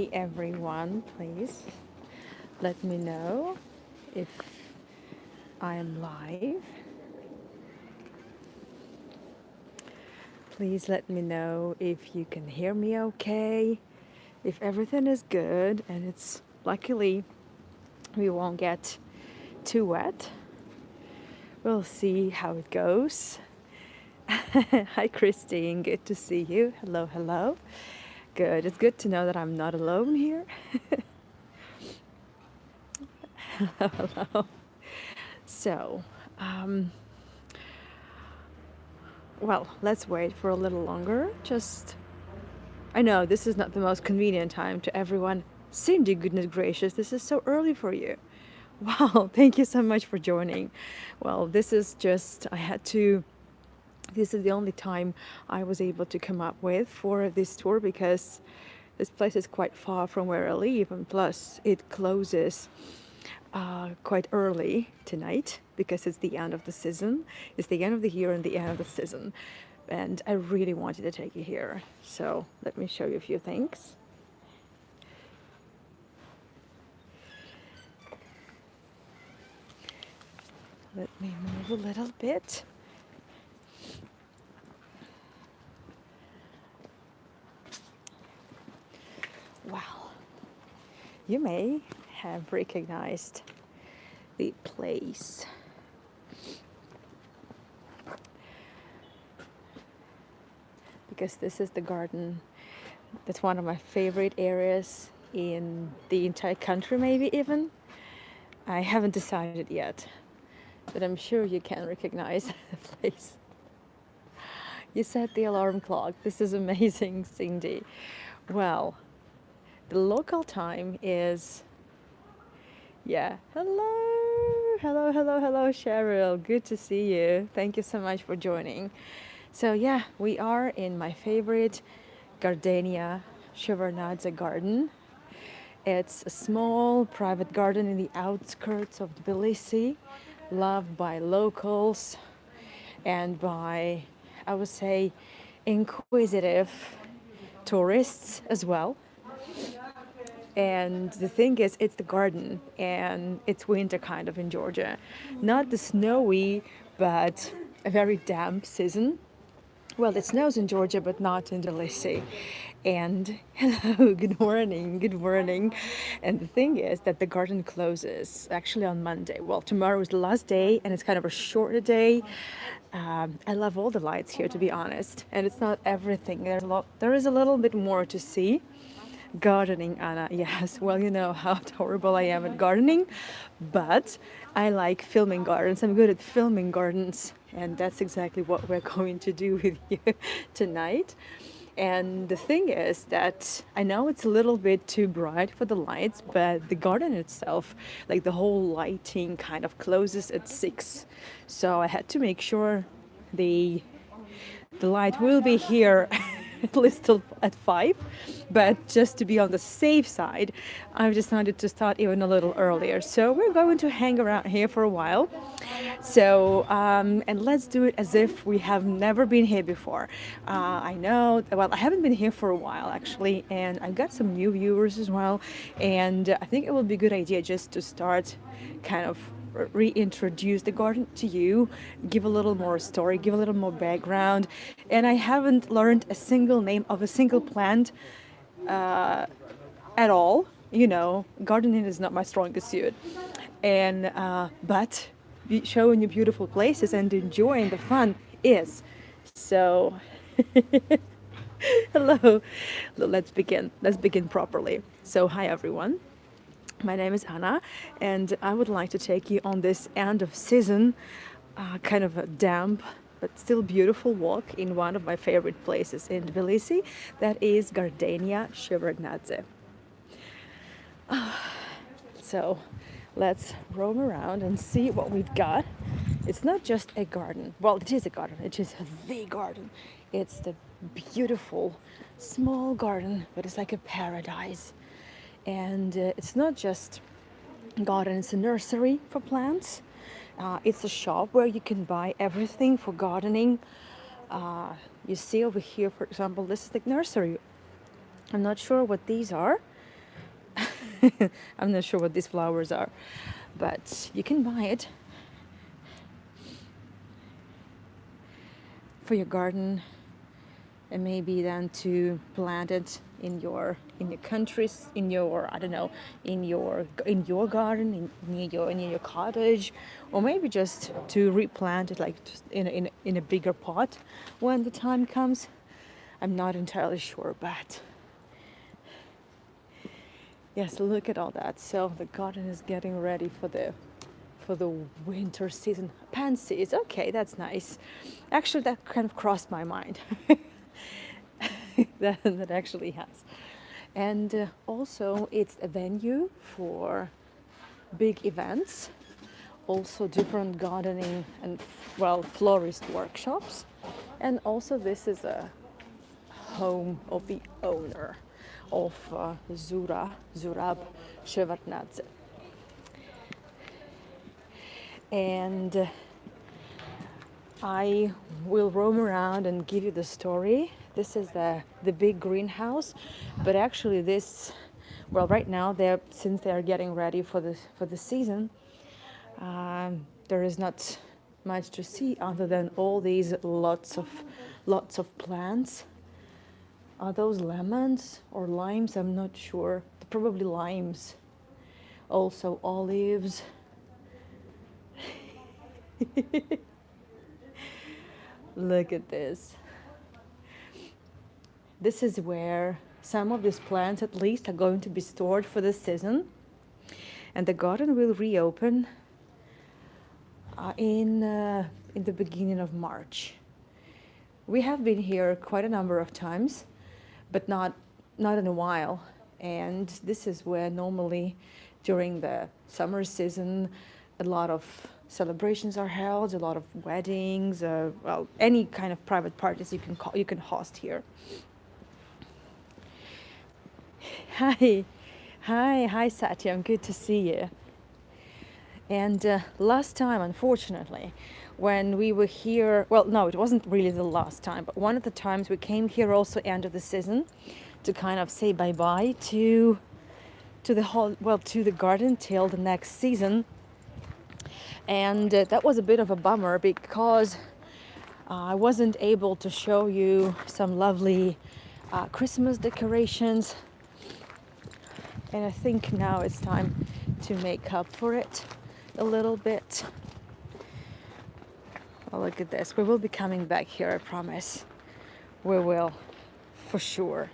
Hi everyone, please let me know if I am live. Please let me know if you can hear me okay, if everything is good, and it's luckily we won't get too wet. We'll see how it goes. Hi Christine, good to see you. Hello, hello. Good, it's good to know that I'm not alone here. Hello. So, um, well, let's wait for a little longer. I know this is not the most convenient time to everyone. Cindy, goodness gracious, this is so early for you. Wow, thank you so much for joining. Well, this is the only time I was able to come up with for this tour because this place is quite far from where I live, and plus it closes quite early tonight because it's the end of the season. It's the end of the year and the end of the season. And I really wanted to take you here. So let me show you a few things. Let me move a little bit. Wow. You may have recognized the place. Because this is the garden. That's one of my favorite areas in the entire country, maybe even. I haven't decided yet, but I'm sure you can recognize the place. You set the alarm clock. This is amazing, Cindy. Well, the local time is, yeah, hello, Cheryl. Good to see you. Thank you so much for joining. So yeah, we are in my favorite gardenia Shevardnadze garden. It's a small private garden in the outskirts of Tbilisi, loved by locals and by, I would say, inquisitive tourists as well. And the thing is, it's the garden and it's winter kind of in Georgia. Not the snowy, but a very damp season. Well, it snows in Georgia, but not in Tbilisi. And hello, good morning, good morning. And the thing is that the garden closes actually on Monday. Well, tomorrow is the last day, and it's kind of a shorter day. I love all the lights here, to be honest, and it's not everything. There is a little bit more to see. Gardening, Anna. Yes, well, you know how horrible I am at gardening, but I like filming gardens. I'm good at filming gardens, and that's exactly what we're going to do with you tonight. And the thing is that I know it's a little bit too bright for the lights, but the garden itself, like the whole lighting, kind of closes at 6. So I had to make sure the the light will be here at least till at 5, but just to be on the safe side, I've decided to start even a little earlier. So we're going to hang around here for a while. So, and let's do it as if we have never been here before. I know, well, I haven't been here for a while actually, and I've got some new viewers as well. And I think it would be a good idea just to start kind of reintroduce the garden to you, give a little more story, give a little more background. And I haven't learned a single name of a single plant at all. You know, gardening is not my strongest suit. And but showing you beautiful places and enjoying the fun is. So hello. Let's begin. Let's begin properly. So hi everyone. My name is Anna, and I would like to take you on this end of season, kind of a damp but still beautiful walk in one of my favorite places in Tbilisi, that is Gardenia Shevardnadze. So let's roam around and see what we've got. It's not just a garden. Well, it is a garden. It is the garden. It's the beautiful small garden, but it's like a paradise. And it's not just garden, it's a nursery for plants. It's a shop where you can buy everything for gardening. You see over here, for example, this is the nursery. I'm not sure what these are. I'm not sure what these flowers are, but you can buy it for your garden, and maybe then to plant it in your countries, in your, I don't know, in your garden, near your cottage, or maybe just to replant it, like just in a bigger pot when the time comes. I'm not entirely sure, but yes, look at all that. So the garden is getting ready for the winter season. Pansies, okay, that's nice. Actually, that kind of crossed my mind. that actually has. And also, it's a venue for big events, also different gardening and, well, florist workshops. And also, this is a home of the owner of Zurab Shevardnadze. And I will roam around and give you the story. This is the big greenhouse, but actually well, right now since they are getting ready for the season, there is not much to see other than all these lots of plants. Are those lemons or limes? I'm not sure. Probably limes. Also olives. Look at this. This is where some of these plants at least are going to be stored for the season. And the garden will reopen in the beginning of March. We have been here quite a number of times, but not in a while. And this is where normally during the summer season a lot of celebrations are held, a lot of weddings, well, any kind of private parties you can host here. Hi Satyam, good to see you. And last time, unfortunately, when we were here, well, no, it wasn't really the last time, but one of the times we came here also end of the season to kind of say bye-bye to the garden till the next season. And that was a bit of a bummer because I wasn't able to show you some lovely Christmas decorations. And I think now it's time to make up for it a little bit. Oh, look at this. We will be coming back here, I promise. We will, for sure.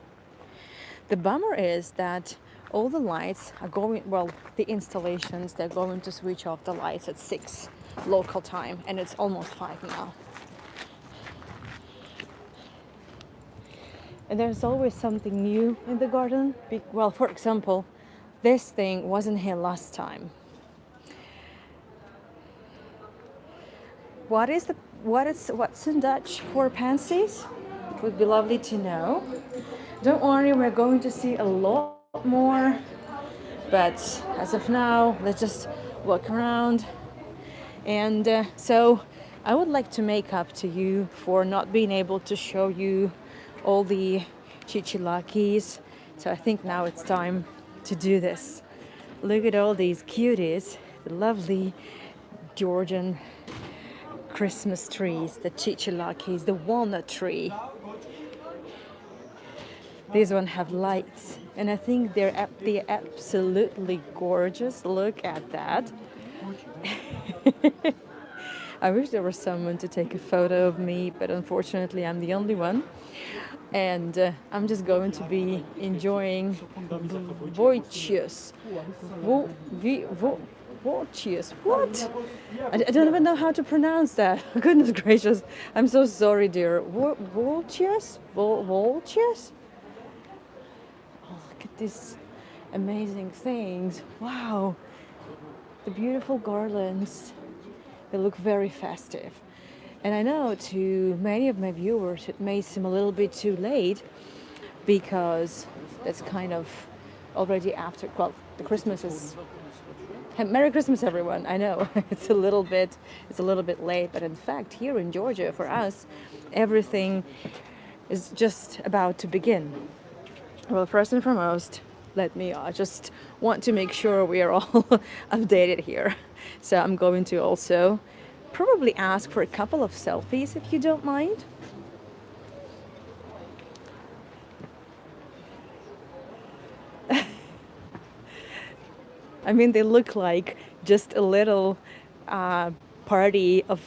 The bummer is that all the lights are going, well, the installations, they're going to switch off the lights at 6 local time, and it's almost 5 now. And there's always something new in the garden. Well, for example, this thing wasn't here last time. What's in Dutch for pansies? Would be lovely to know. Don't worry, we're going to see a lot more, but as of now, let's just walk around. And so I would like to make up to you for not being able to show you all the chichilakis. So I think now it's time to do this. Look at all these cuties, the lovely Georgian Christmas trees, the chichilakis, the walnut tree. These ones have lights, and I think they're absolutely gorgeous. Look at that. I wish there was someone to take a photo of me, but unfortunately I'm the only one. And I'm just going to be enjoying Wojciech. Wojciech. What? I don't even know how to pronounce that. Goodness gracious. I'm so sorry, dear. Wojciech? Wojciech? Oh, look at these amazing things. Wow. The beautiful garlands. They look very festive. And I know to many of my viewers it may seem a little bit too late because that's kind of already after, well, the Christmas is... Merry Christmas, everyone. I know it's a little bit late, but in fact here in Georgia for us everything is just about to begin. Well, first and foremost, let me just want to make sure we are all updated here. So I'm going to also probably ask for a couple of selfies if you don't mind. I mean, they look like just a little party of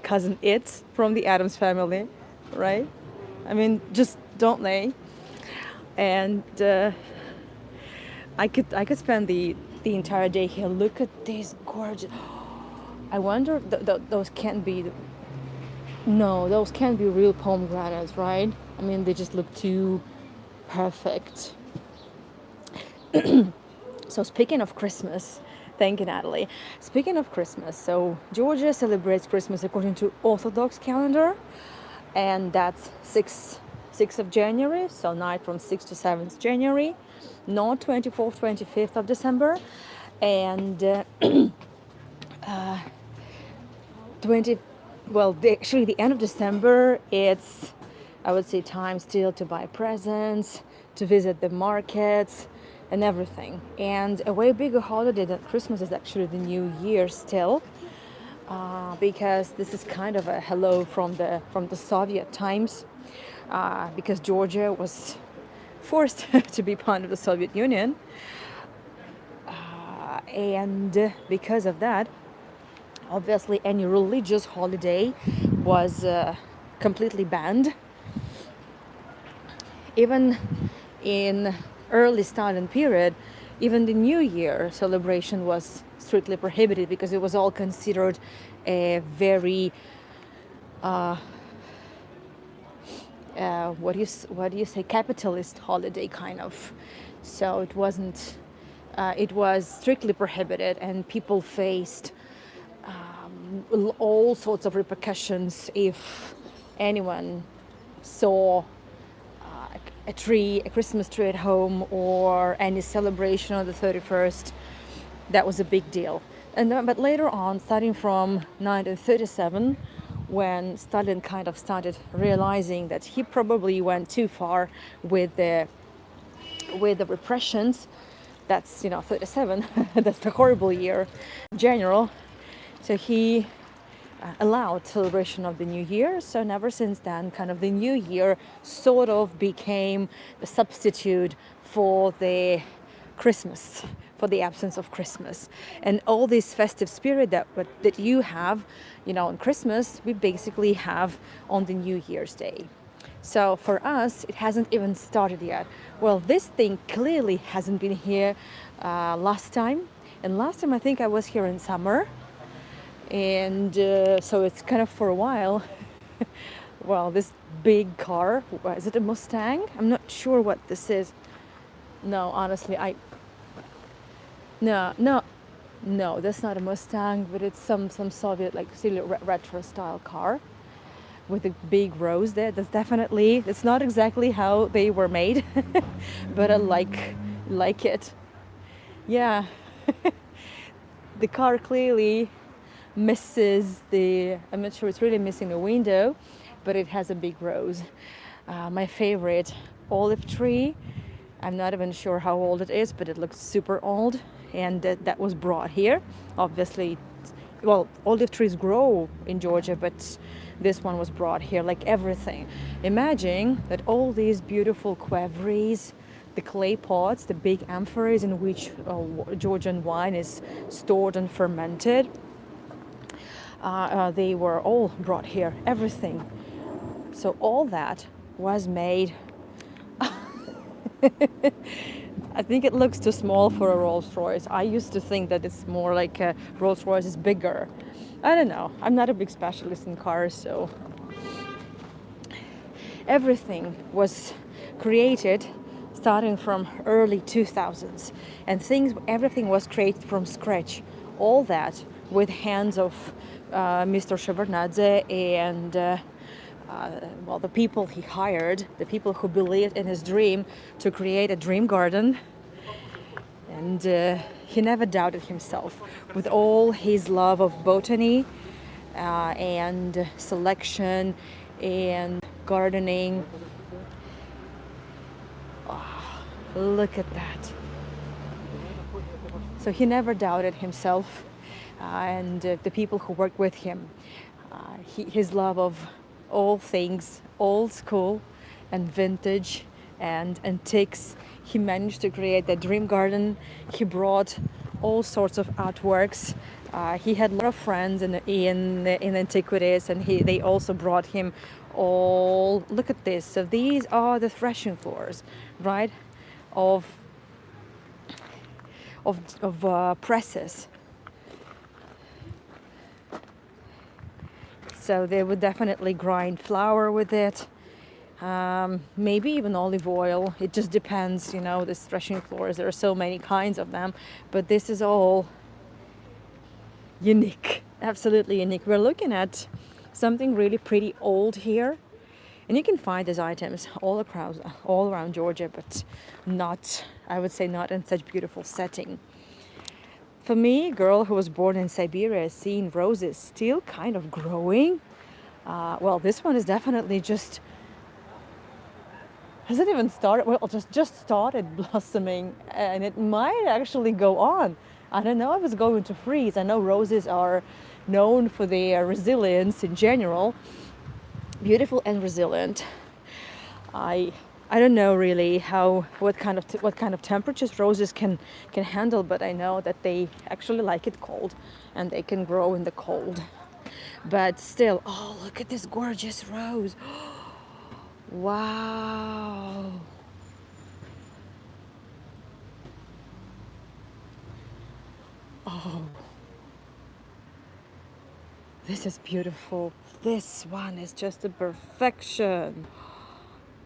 cousin It's from the Addams family, right? I mean, just don't they? And I could spend the entire day here. Look at these gorgeous. I wonder those can't be. No, those can't be real pomegranates, right? I mean, they just look too perfect. So speaking of Christmas, thank you, Natalie. Speaking of Christmas, so Georgia celebrates Christmas according to Orthodox calendar, and that's 6th of January, so night from 6th to 7th January, not 24th, 25th of December, and 20. Well, actually, the end of December, it's, I would say, time still to buy presents, to visit the markets, and everything. And a way bigger holiday than Christmas is actually the New Year still, because this is kind of a hello from the Soviet times, because Georgia was forced to be part of the Soviet Union, and because of that, obviously any religious holiday was completely banned. Even in early Stalin period, even the New Year celebration was strictly prohibited because it was all considered a very what do you say, capitalist holiday kind of. So it wasn't. It was strictly prohibited, and people faced all sorts of repercussions if anyone saw a Christmas tree at home, or any celebration on the 31st. That was a big deal. But later on, starting from 1937, when Stalin kind of started realizing that he probably went too far with the repressions, that's 37, that's the horrible year in general. So he allowed celebration of the New Year. So ever since then, kind of the New Year sort of became the substitute for the Christmas, for the absence of Christmas. And all this festive spirit that you have, on Christmas, we basically have on the New Year's Day. So for us, it hasn't even started yet. Well, this thing clearly hasn't been here last time. And last time I think I was here in summer. And so it's kind of for a while. Well, this big car, is it a Mustang? I'm not sure what this is. No, honestly, no, that's not a Mustang, but it's some Soviet, like, silly retro style car with a big rose there. That's not exactly how they were made, but I like it. Yeah. The car clearly misses I'm not sure it's really missing a window, but it has a big rose. My favorite olive tree, I'm not even sure how old it is, but it looks super old, and that was brought here. Obviously, well, olive trees grow in Georgia, but this one was brought here, like everything. Imagine that all these beautiful qvevris, the clay pots, the big amphoras in which Georgian wine is stored and fermented, they were all brought here, everything. So all that was made. I think it looks too small for a Rolls Royce. I used to think that it's more like a Rolls Royce is bigger. I don't know. I'm not a big specialist in cars, so everything was created starting from early 2000s, and everything was created from scratch. All that with hands of Mr. Shevardnadze and the people he hired, the people who believed in his dream to create a dream garden. And he never doubted himself. With all his love of botany and selection and gardening, Look at that. So he never doubted himself, and the people who worked with him. His love of all things old school and vintage and antiques. He managed to create the dream garden. He brought all sorts of artworks. He had a lot of friends in antiquities, and they also brought him all. Look at this. So these are the threshing floors, right? Of presses. So they would definitely grind flour with it, maybe even olive oil. It just depends, you know, these threshing floors. There are so many kinds of them, but this is all unique, absolutely unique. We're looking at something really pretty old here, and you can find these items all around Georgia, but not, I would say, not in such beautiful setting. For me, a girl who was born in Siberia, seeing roses still kind of growing. Well, this one is definitely just hasn't even started. Well, just started blossoming, and it might actually go on. I don't know if it's going to freeze. I know roses are known for their resilience in general, beautiful and resilient. I don't know really what kind of temperatures roses can handle, but I know that they actually like it cold, and they can grow in the cold. But still, oh, look at this gorgeous rose. Wow. Oh, this is beautiful. This one is just a perfection.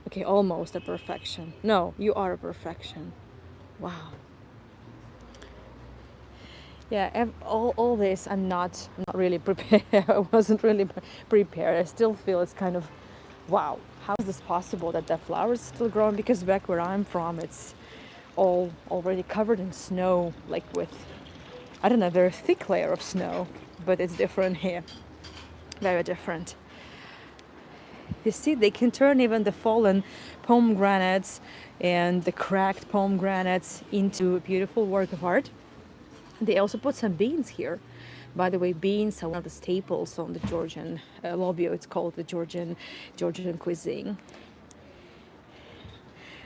Okay, almost a perfection. No, you are a perfection. Wow. Yeah, all this, I'm not really prepared. I wasn't really prepared. I still feel it's kind of, wow, how is this possible that the flowers still growing? Because back where I'm from, it's all already covered in snow, like with, I don't know, very thick layer of snow, but it's different here. Very different. You see, they can turn even the fallen pomegranates and the cracked pomegranates into a beautiful work of art. They also put some beans here. By the way, beans are one of the staples on the Georgian lobio. It's called the Georgian cuisine.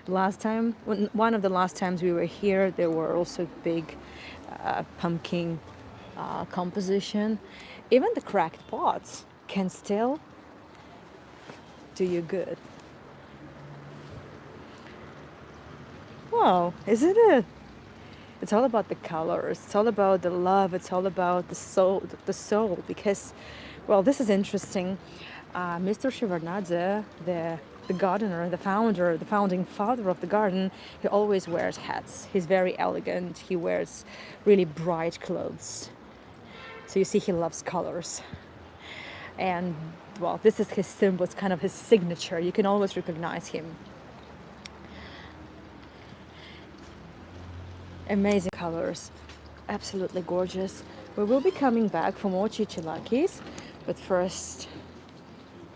One of the last times we were here, there were also big pumpkin composition. Even the cracked pots can still do you good. Wow, isn't it? It's all about the colors. It's all about the love. It's all about the soul. The soul. Because, well, this is interesting. Mr. Shevardnadze, the gardener, the founder, the founding father of the garden, he always wears hats. He's very elegant. He wears really bright clothes. So you see, he loves colors. And, well, this is his symbol. It's kind of his signature. You can always recognize him. Amazing colors, absolutely gorgeous. We will be coming back for more chichilakis, but first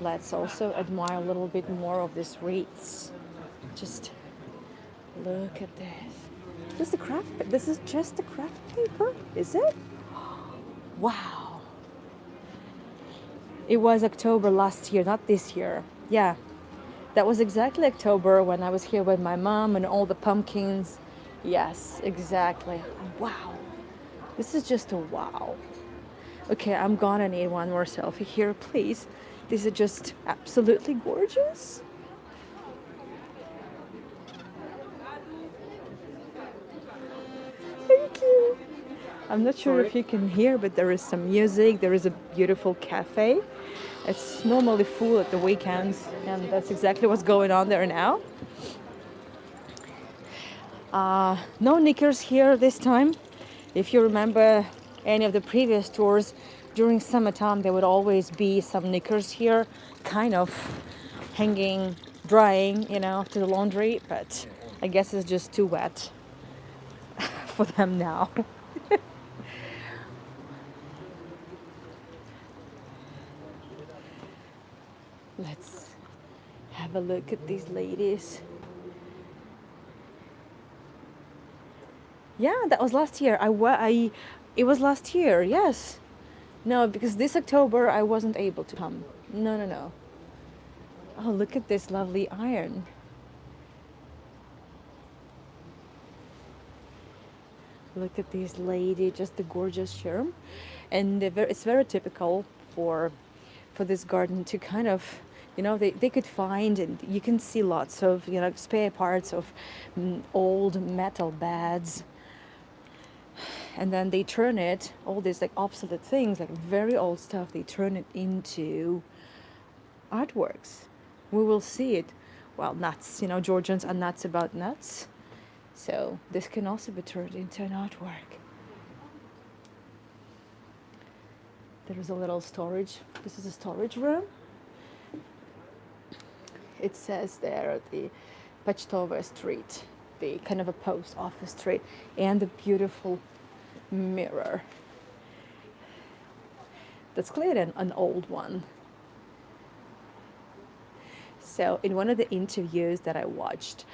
let's also admire a little bit more of these wreaths. Just look at this. This is just the craft paper, is it? Wow. It was October last year, not this year. Yeah, that was exactly October when I was here with my mom and all the pumpkins. Yes, exactly. Wow. This is just a wow. Okay, I'm gonna need one more selfie here, please. This is just absolutely gorgeous. Thank you. I'm not sure if you can hear, but there is some music. There is a beautiful cafe. It's normally full at the weekends, and that's exactly what's going on there now. No knickers here this time. If you remember any of the previous tours, during summertime there would always be some knickers here, kind of hanging, drying, you know, to the laundry, but I guess it's just too wet for them now. Let's have a look at these ladies. Yeah, that was last year. It was last year. Yes. No, because this October I wasn't able to come. No, no, no. Oh, look at this lovely iron. Look at this lady, just the gorgeous charm, and it's very typical for this garden to kind of, they could find, and you can see lots of, spare parts of old metal beds, and then they turn it, all these like obsolete things, like very old stuff, they turn it into artworks. We will see it. Well, nuts, Georgians are nuts about nuts. So this can also be turned into an artwork. There is a little storage. This is a storage room. It says there the Почтовая Street, the kind of a post office street, and the beautiful mirror. That's clearly an old one. So in one of the interviews that I watched,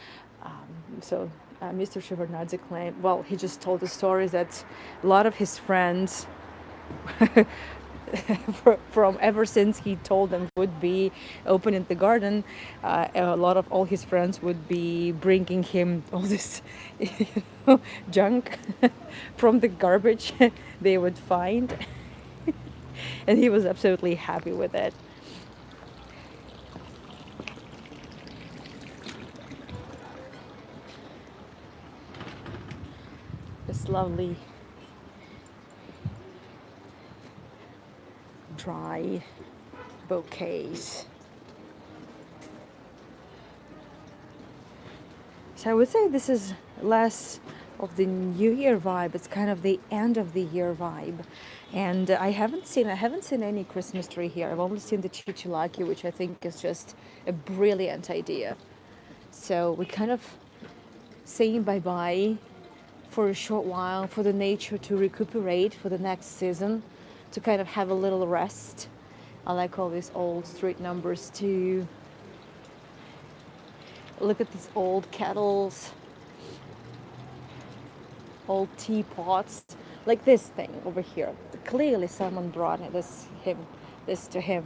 Mr. Shevardnadze claimed, well, he just told the story that a lot of his friends from ever since he told them would be opening the garden, a lot of all his friends would be bringing him all this junk from the garbage they would find, and he was absolutely happy with it. This lovely dry bouquets. So I would say this is less of the New Year vibe. It's kind of the end of the year vibe, and I haven't seen any Christmas tree here. I've only seen the Chicholaki, which I think is just a brilliant idea. So we kind of saying bye bye for a short while, for the nature to recuperate for the next season, to kind of have a little rest. I like all these old street numbers too. Look at these old kettles, old teapots, like this thing over here. Clearly someone brought this to him.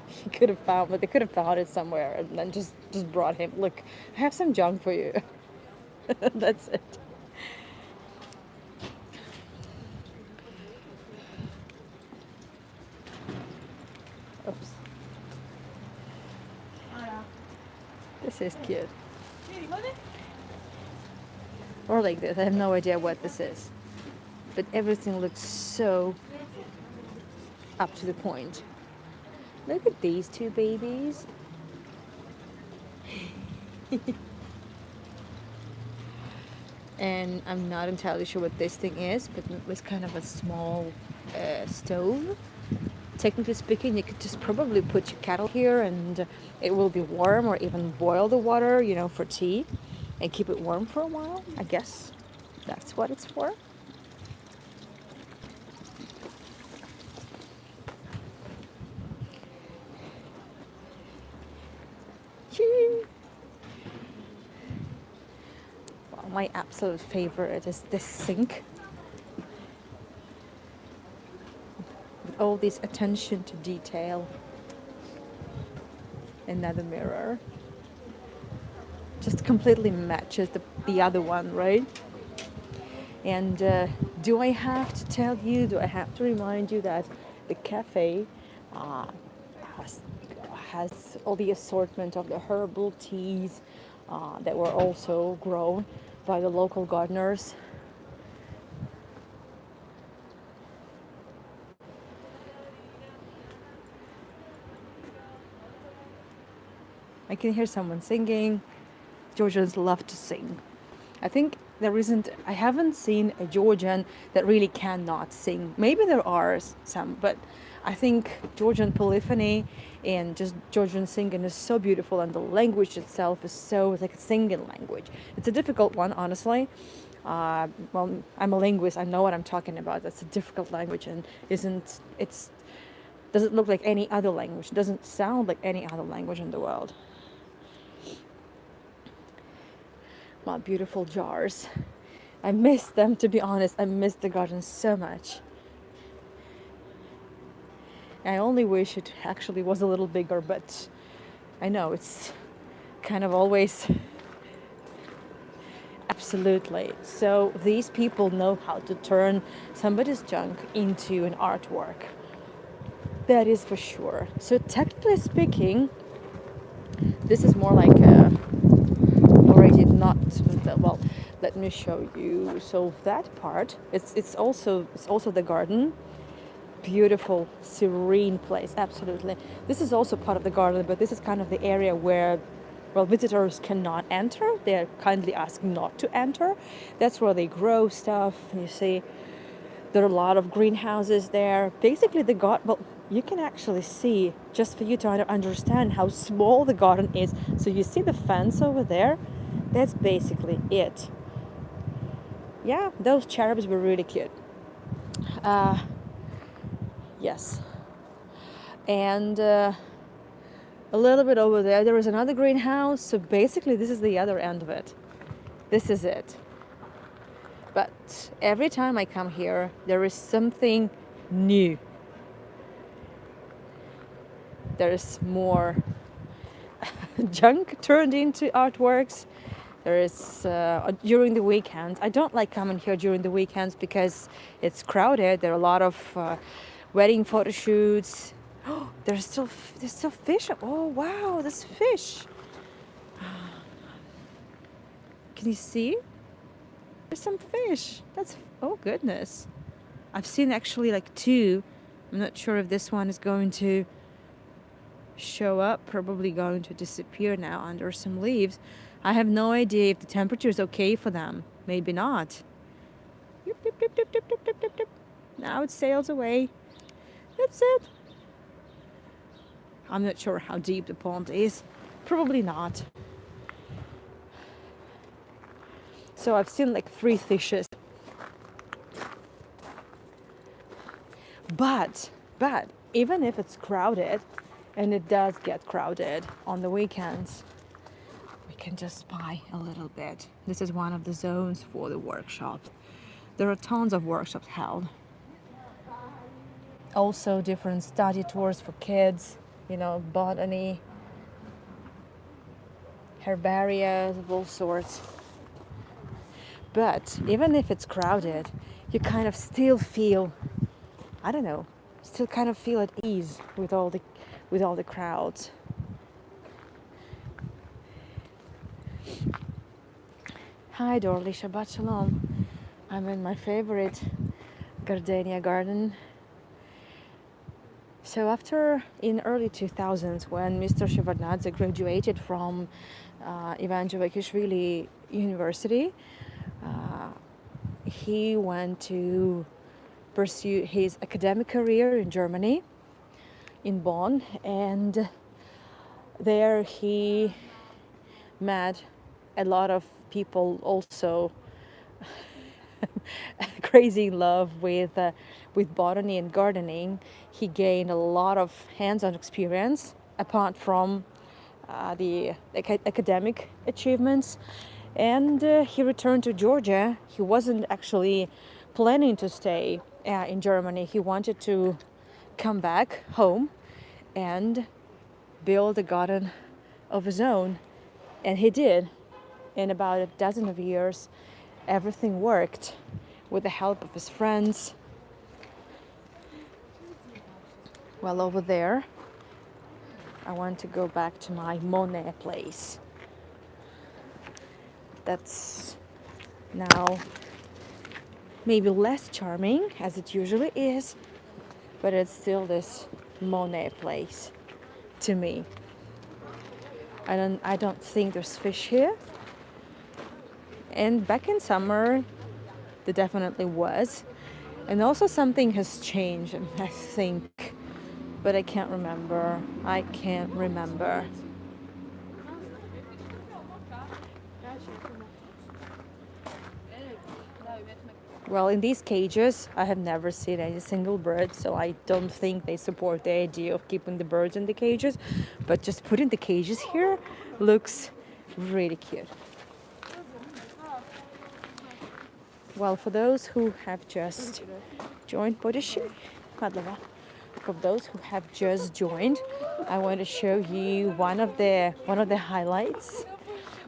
He could have found, but they could have found it somewhere and then just brought him. Look, I have some junk for you. That's it. Oops. This is cute. Or like this. I have no idea what this is. But everything looks so up to the point. Look at these two babies. And I'm not entirely sure what this thing is, but it was kind of a small stove. Technically speaking, you could just probably put your kettle here and it will be warm, or even boil the water, for tea and keep it warm for a while. I guess that's what it's for. Well, my absolute favorite is this sink. All this attention to detail. Another mirror. Just completely matches the other one, right? And do I have to tell you, do I have to remind you that the cafe has all the assortment of the herbal teas that were also grown by the local gardeners. I can hear someone singing. Georgians love to sing. I think I haven't seen a Georgian that really cannot sing. Maybe there are some, but I think Georgian polyphony and just Georgian singing is so beautiful, and the language itself is so like a singing language. It's a difficult one, honestly. Well, I'm a linguist. I know what I'm talking about. That's a difficult language, and doesn't look like any other language. It doesn't sound like any other language in the world. Well, beautiful jars. I miss them, to be honest. I miss the garden so much. I only wish it actually was a little bigger, but I know it's kind of always. Absolutely. So these people know how to turn somebody's junk into an artwork. That is for sure. So technically speaking, this is more like a already not well. Let me show you. So that part, it's also the garden. Beautiful, serene place. Absolutely. This is also part of the garden, but this is kind of the area where, well, visitors cannot enter. They're kindly asked not to enter. That's where they grow stuff. You see, there are a lot of greenhouses there. Basically, the garden. Well, you can actually see, just for you to understand how small the garden is. So you see the fence over there. That's basically it. Yeah, those cherubs were really cute. Yes. And a little bit over there is another greenhouse. So basically, this is the other end of it. This is it. But every time I come here, there is something new. There is more junk turned into artworks. There is during the weekends. I don't like coming here during the weekends because it's crowded. There are a lot of wedding photo shoots. Oh, there's still fish. Oh wow, there's fish. Can you see? There's some fish. Oh goodness. I've seen actually like two. I'm not sure if this one is going to show up, probably going to disappear now under some leaves. I have no idea if the temperature is okay for them. Maybe not. Yip, yip, yip, yip, yip, yip, yip, yip, yip. Now it sails away. That's it. I'm not sure how deep the pond is. Probably not. So I've seen like 3 fishes. But even if it's crowded, and it does get crowded on the weekends, we can just buy a little bit. This is one of the zones for the workshops. There are tons of workshops held. Also different study tours for kids, botany, herbaria of all sorts. But even if it's crowded, you kind of still feel, I don't know, still kind of feel at ease with all the crowds. Hi Dorli, Shabbat Shalom. I'm in my favorite gardenia garden. So in early 2000s, when Mr. Shevardnadze graduated from Ivan Jovakishvili University, he went to pursue his academic career in Germany, in Bonn, and there he met a lot of people also crazy in love with botany and gardening. He gained a lot of hands-on experience apart from the academic achievements, and he returned to Georgia. He wasn't actually planning to stay in Germany. He wanted to come back home and build a garden of his own, and he did. In about a dozen of years, everything worked with the help of his friends. Well, over there, I want to go back to my Monet place. That's now maybe less charming as it usually is, but it's still this Monet place to me. I don't think there's fish here. And back in summer, there definitely was. And also something has changed, I think, but I can't remember. Well, in these cages, I have never seen any single bird, so I don't think they support the idea of keeping the birds in the cages. But just putting the cages here looks really cute. Well, for those who have just joined Bodeshi, for those who have just joined, I want to show you one of the highlights.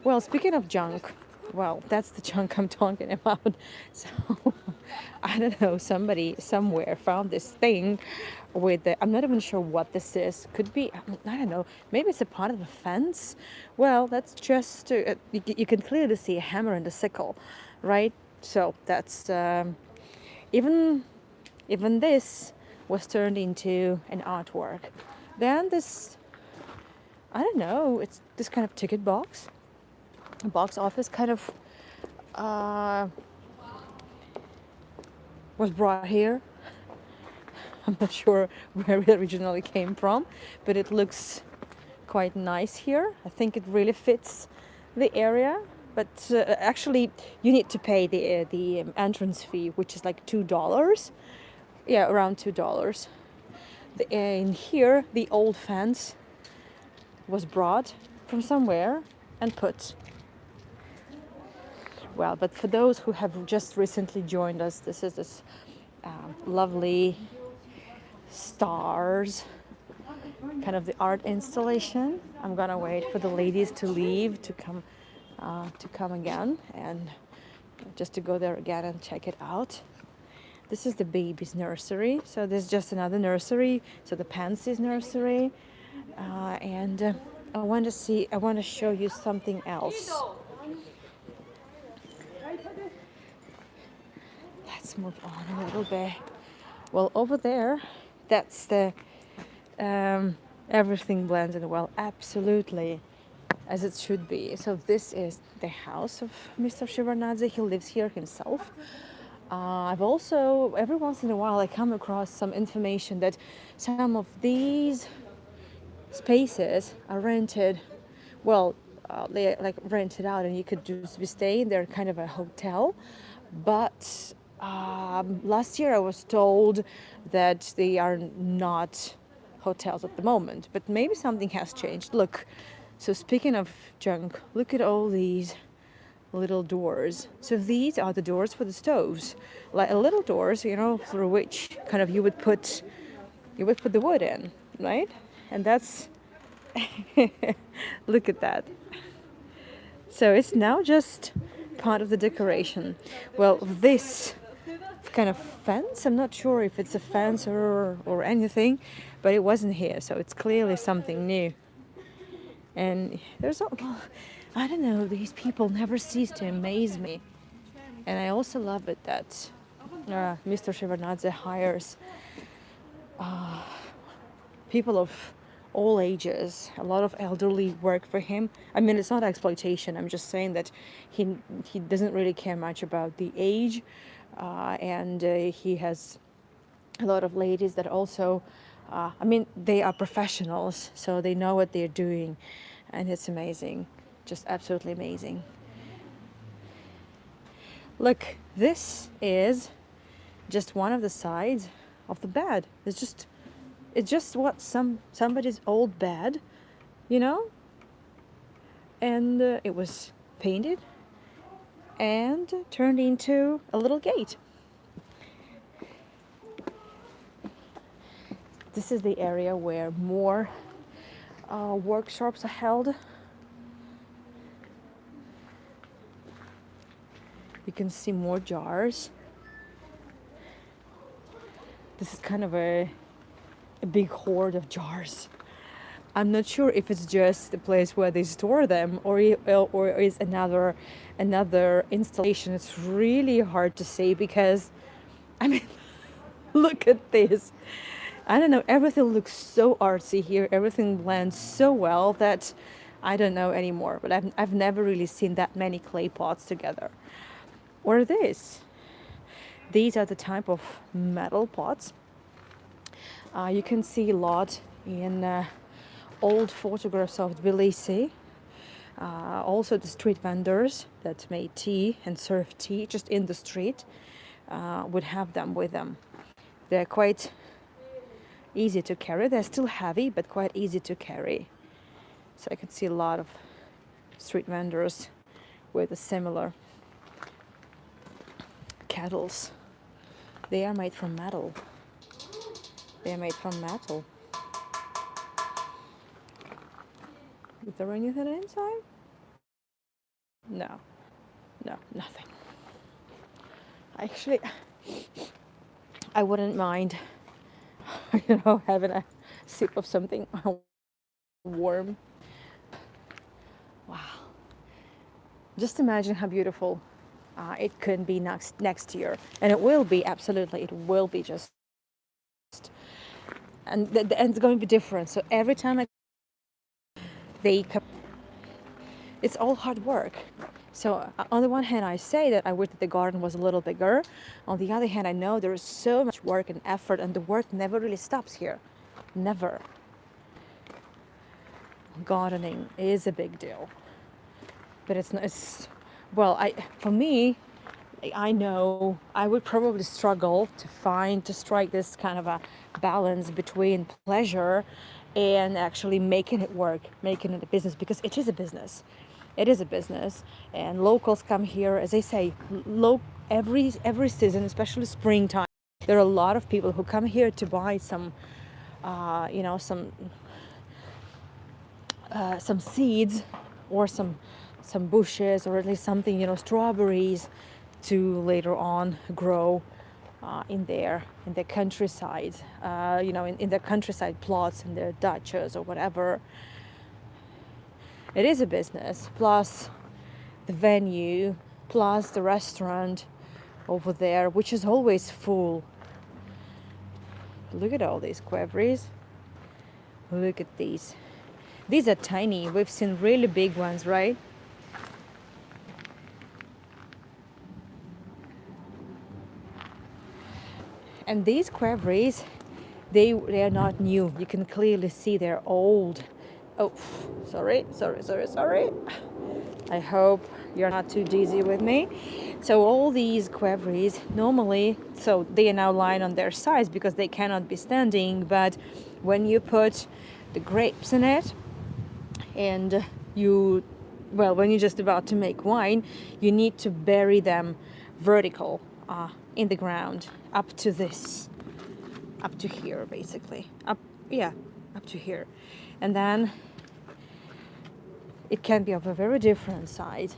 Well, speaking of junk, well, that's the junk I'm talking about. So I don't know, somebody somewhere found this thing with the, I'm not even sure what this is. Could be, I don't know, maybe it's a part of a fence. Well, that's just, you can clearly see a hammer and a sickle, right? So that's, even this was turned into an artwork. Then this, I don't know, it's this kind of ticket box, a box office kind of was brought here. I'm not sure where it originally came from, but it looks quite nice here. I think it really fits the area. But actually, you need to pay the entrance fee, which is like $2. Yeah, around $2. In here, the old fence was brought from somewhere and put. Well, but for those who have just recently joined us, this is this lovely stars, kind of the art installation. I'm gonna wait for the ladies to leave to come again, and just to go there again and check it out. This is the baby's nursery, so there's just another nursery. So the Pansy's nursery, and I want to show you something else. Let's move on a little bit. Well, over there, that's the everything blended well, absolutely, as it should be. So this is the house of Mr. Shevardnadze. He lives here himself. I've also, every once in a while, I come across some information that some of these spaces are rented. Well, they like rented out, and you could just be staying there, kind of a hotel. But last year I was told that they are not hotels at the moment, but maybe something has changed. Look, so speaking of junk, look at all these little doors. So these are the doors for the stoves, like little doors, through which kind of you would put the wood in, right? And that's look at that. So it's now just part of the decoration. Well, this kind of fence, I'm not sure if it's a fence or anything, but it wasn't here, so it's clearly something new. And there's I don't know, these people never cease to amaze me. And I also love it that Mr. Shevardnadze hires people of all ages. A lot of elderly work for him. I mean, it's not exploitation. I'm just saying that he doesn't really care much about the age, and he has a lot of ladies that also, I mean, they are professionals, so they know what they're doing, and it's amazing, just absolutely amazing. Look, this is just one of the sides of the bed. It's just what somebody's old bed, and it was painted and turned into a little gate. This is the area where more workshops are held. You can see more jars. This is kind of a big hoard of jars. I'm not sure if it's just the place where they store them or is another installation. It's really hard to say because, I mean, look at this. I don't know, everything looks so artsy here. Everything blends so well that I don't know anymore. But I've never really seen that many clay pots together. Or this. These are the type of metal pots. You can see a lot in old photographs of Tbilisi. Also the street vendors that made tea and served tea just in the street would have them with them. They're quite easy to carry. They're still heavy, but quite easy to carry. So I can see a lot of street vendors with a similar. kettles. They are made from metal. They are made from metal. Is there anything inside? No. No, nothing. Actually, I wouldn't mind, having a sip of something warm. Wow. Just imagine how beautiful it could be next year. And it will be, absolutely. It will be just. And it's going to be different. So every time they come, it's all hard work. So on the one hand, I say that I wish that the garden was a little bigger. On the other hand, I know there is so much work and effort, and the work never really stops here. Never. Gardening is a big deal, but it's not. For me, I know I would probably struggle to strike this kind of a balance between pleasure and actually making it work, making it a business, because it is a business. It is a business, and locals come here, as I say, every season, especially springtime. There are a lot of people who come here to buy some seeds, or some bushes, or at least something, strawberries, to later on grow in their countryside, in their countryside plots, in their dachas or whatever. It is a business, plus the venue, plus the restaurant over there, which is always full. Look at all these quevries. Look at these. These are tiny. We've seen really big ones, right? And these quevries, they are not new. You can clearly see they're old. Oh, sorry. I hope you're not too dizzy with me. So all these quevries, normally, so they are now lying on their sides because they cannot be standing. But when you put the grapes in it, and when you're just about to make wine, you need to bury them vertical in the ground, up to here, basically. Up to here. And then it can be of a very different size.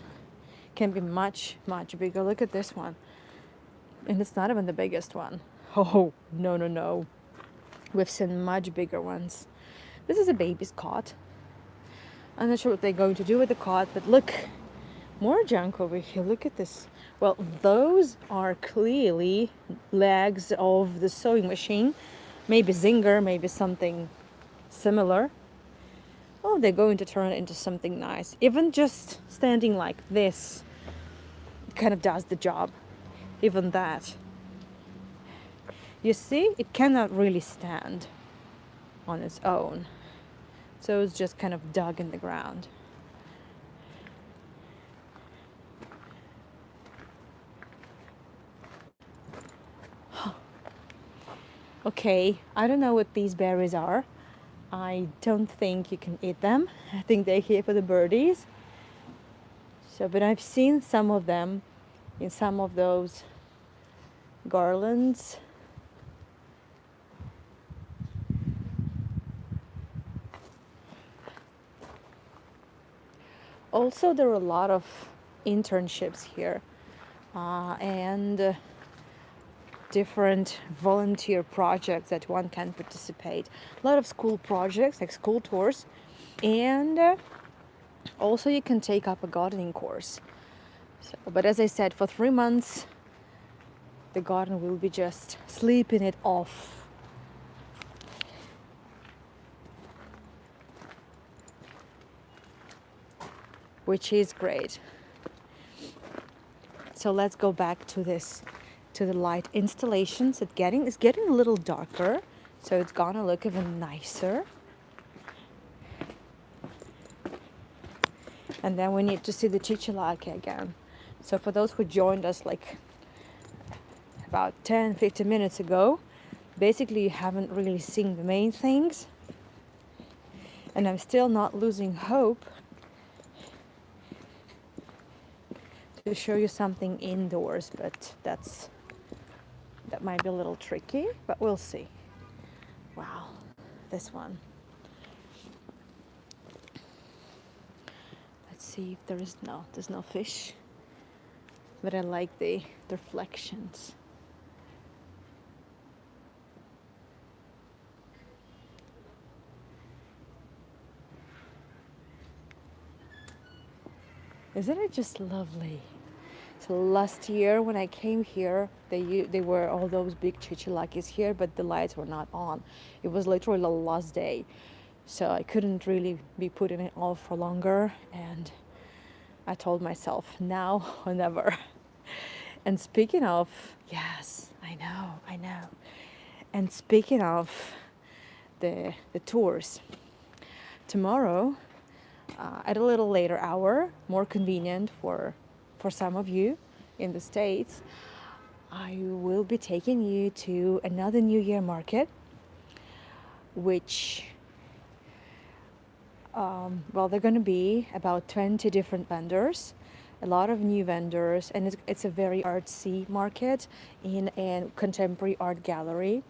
Can be much, much bigger. Look at this one. And it's not even the biggest one. Oh, no. We've seen much bigger ones. This is a baby's cot. I'm not sure what they're going to do with the cot, but look, more junk over here. Look at this. Well, those are clearly legs of the sewing machine. Maybe Zinger, maybe something similar. Oh, they're going to turn it into something nice. Even just standing like this kind of does the job. Even that. You see, it cannot really stand on its own. So it's just kind of dug in the ground. Okay, I don't know what these berries are. I don't think you can eat them. I think they're here for the birdies. But I've seen some of them in some of those garlands. Also, there are a lot of internships here, and different volunteer projects that one can participate. A lot of school projects, like school tours, and also you can take up a gardening course. But as I said, for 3 months, the garden will be just sleeping it off. Which is great. So let's go back to the light installations. It's getting a little darker, so it's gonna look even nicer. And then we need to see the chicholake again. So for those who joined us like about 10-15 minutes ago, basically you haven't really seen the main things. And I'm still not losing hope to show you something indoors, but that's That might be a little tricky, but we'll see. Wow, this one. Let's see if there's no fish. But I like the reflections. Isn't it just lovely? So last year when I came here, they were all those big chichalakis here, but the lights were not on. It was literally the last day, so I couldn't really be putting it off for longer. And I told myself now or never. And speaking of, yes, I know. And speaking of the tours, tomorrow, at a little later hour, more convenient for some of you in the States, I will be taking you to another New Year market, which, well, they're going to be about 20 different vendors, a lot of new vendors, and it's a very artsy market in a contemporary art gallery.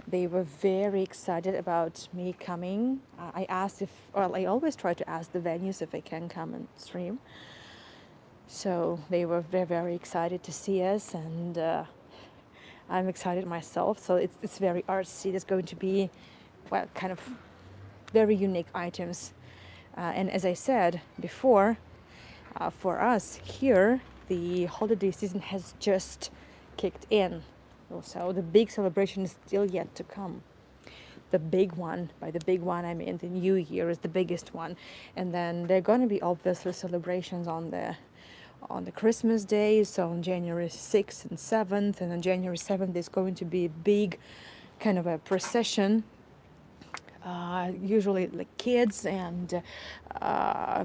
They were very excited about me coming. I asked I always try to ask the venues if they can come and stream. So they were very, very excited to see us, and I'm excited myself. So it's very artsy. There's going to be, well, kind of very unique items. And as I said before, for us here, the holiday season has just kicked in. So the big celebration is still yet to come. The big one, by the big one I mean the New Year is the biggest one. And then there are going to be obviously celebrations on the Christmas Day, so on January 6th and 7th, and on January 7th there's going to be a big kind of a procession, usually like kids, and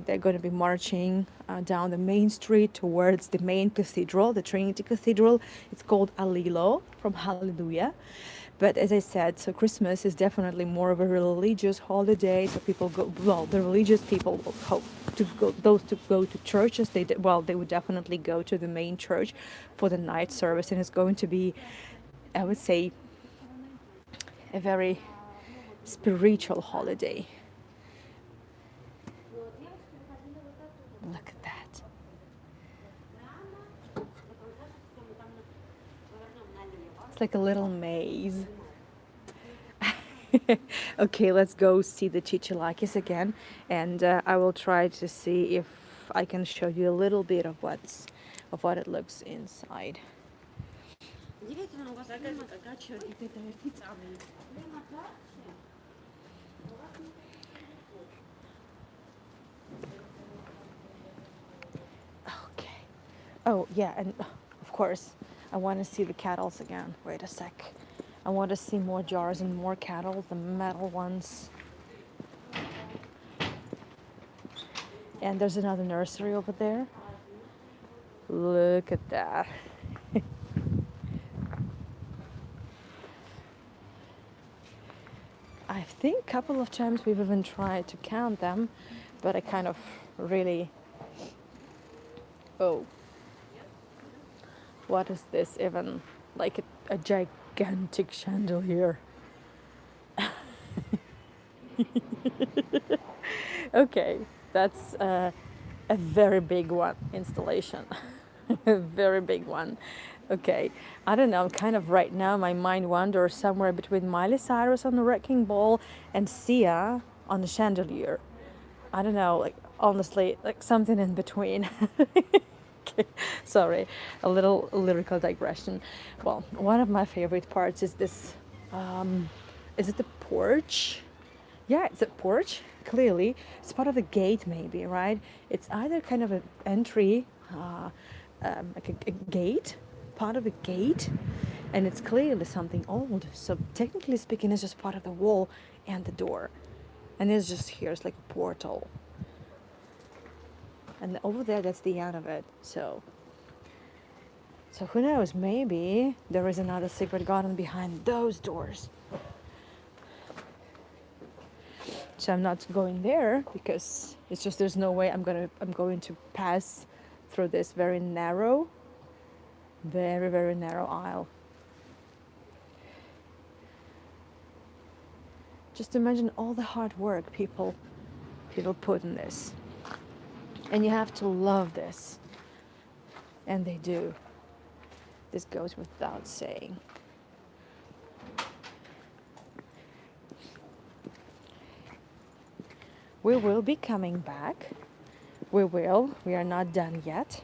they're going to be marching down the main street towards the main cathedral, the Trinity Cathedral. It's called Allilo, from Hallelujah. But as I said, so Christmas is definitely more of a religious holiday. So people go, well, the religious people will hope to go, those to go to churches. They would definitely go to the main church for the night service, and it's going to be, I would say, a very spiritual holiday. Look at that. It's like a little maze. Okay, let's go see the chichalakis again, and I will try to see if I can show you a little bit of what it looks inside. Okay. Oh yeah, and of course, I want to see the kettles again. Wait a sec. I want to see more jars and more kettles, the metal ones. And there's another nursery over there. Look at that. I think a couple of times we've even tried to count them, but I kind of really... Oh. What is this even? Like a gigantic chandelier. Okay, that's a very big one installation. A very big one. Okay, I don't know, kind of right now my mind wanders somewhere between Miley Cyrus on the wrecking ball and Sia on the chandelier. I don't know, like honestly, like something in between. Okay, sorry, a little lyrical digression. Well, one of my favorite parts is this, is it the porch? Yeah, it's a porch, clearly. It's part of the gate maybe, right? It's either kind of an entry, like a gate, part of a gate, and it's clearly something old. So technically speaking, it's just part of the wall and the door. And it's just here, it's like a portal. And over there, that's the end of it. So who knows, maybe there is another secret garden behind those doors. So I'm not going there because it's just there's no way I'm going to pass through this very narrow aisle. Just imagine all the hard work people put in this. And you have to love this. And they do. This goes without saying. We will be coming back. We will. We are not done yet.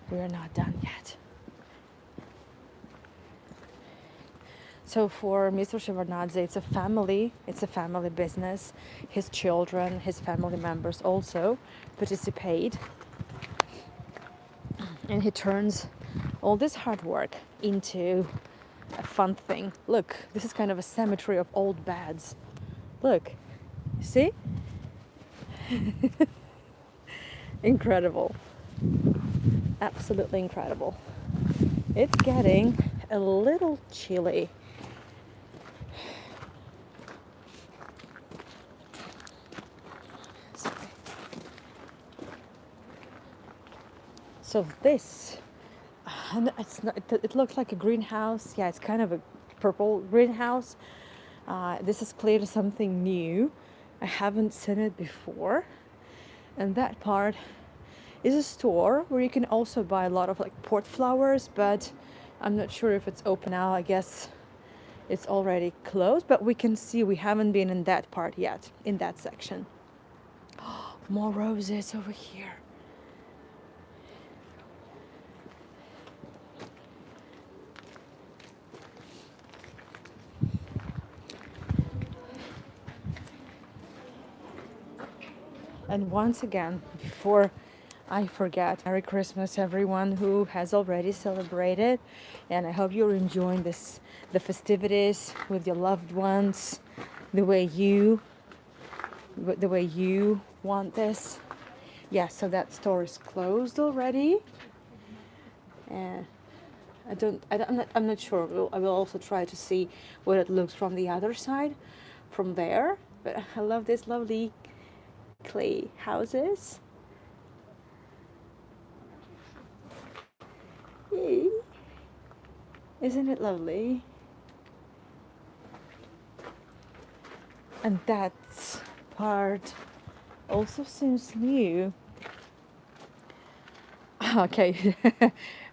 We are not done yet. So for Mr. Shevardnadze, it's a family business. His children, his family members also participate. And he turns all this hard work into a fun thing. Look, this is kind of a cemetery of old beds. Look, see? Incredible. Absolutely incredible. It's getting a little chilly. So this, it looks like a greenhouse. Yeah, it's kind of a purple greenhouse. This is clearly something new. I haven't seen it before. And that part is a store where you can also buy a lot of like port flowers, but I'm not sure if it's open now. I guess it's already closed, but we can see we haven't been in that part yet, in that section. More roses over here. And once again, before I forget, Merry Christmas everyone who has already celebrated, and I hope you're enjoying the festivities with your loved ones the way you want this. Yeah, so that store is closed already, and I'm not sure. I will also try to see what it looks from the other side, from there. But I love this lovely clay houses. Yay. Isn't it lovely? And that part also seems new. Okay.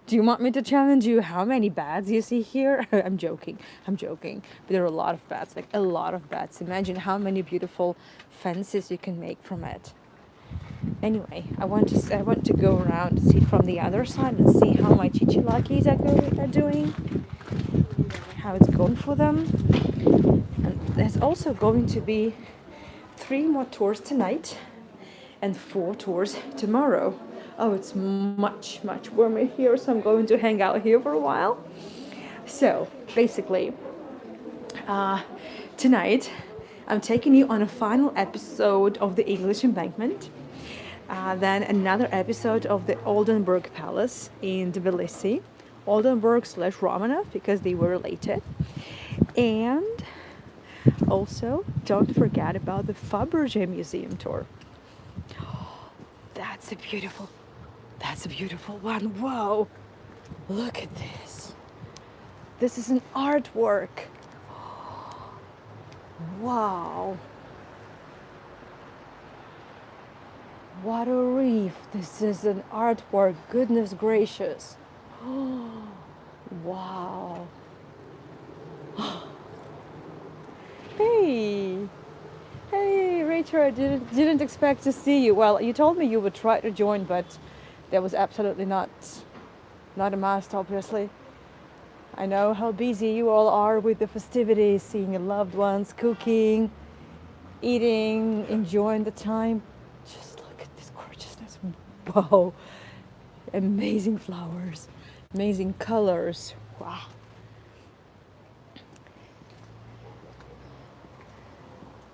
Do you want me to challenge you how many bats you see here? I'm joking. But there are a lot of bats, like a lot of bats. Imagine how many beautiful fences you can make from it. Anyway, I want to go around and see from the other side and see how my chichilakis are doing, how it's going for them. And there's also going to be 3 more tours tonight and 4 tours tomorrow. Oh, it's much warmer here, so I'm going to hang out here for a while. So basically, tonight I'm taking you on a final episode of the English Embankment, then another episode of the Oldenburg Palace in Tbilisi, Oldenburg/Romanov, because they were related, and also don't forget about the Fabergé Museum tour. That's a beautiful one. Whoa, look at this. This is an artwork. Wow. What a reef. This is an artwork. Goodness gracious. Wow. Hey, Rachel, I didn't expect to see you. Well, you told me you would try to join, but there was absolutely not a must, obviously. I know how busy you all are with the festivities, seeing your loved ones, cooking, eating, enjoying the time. Just look at this gorgeousness. Wow. Amazing flowers, amazing colors. Wow.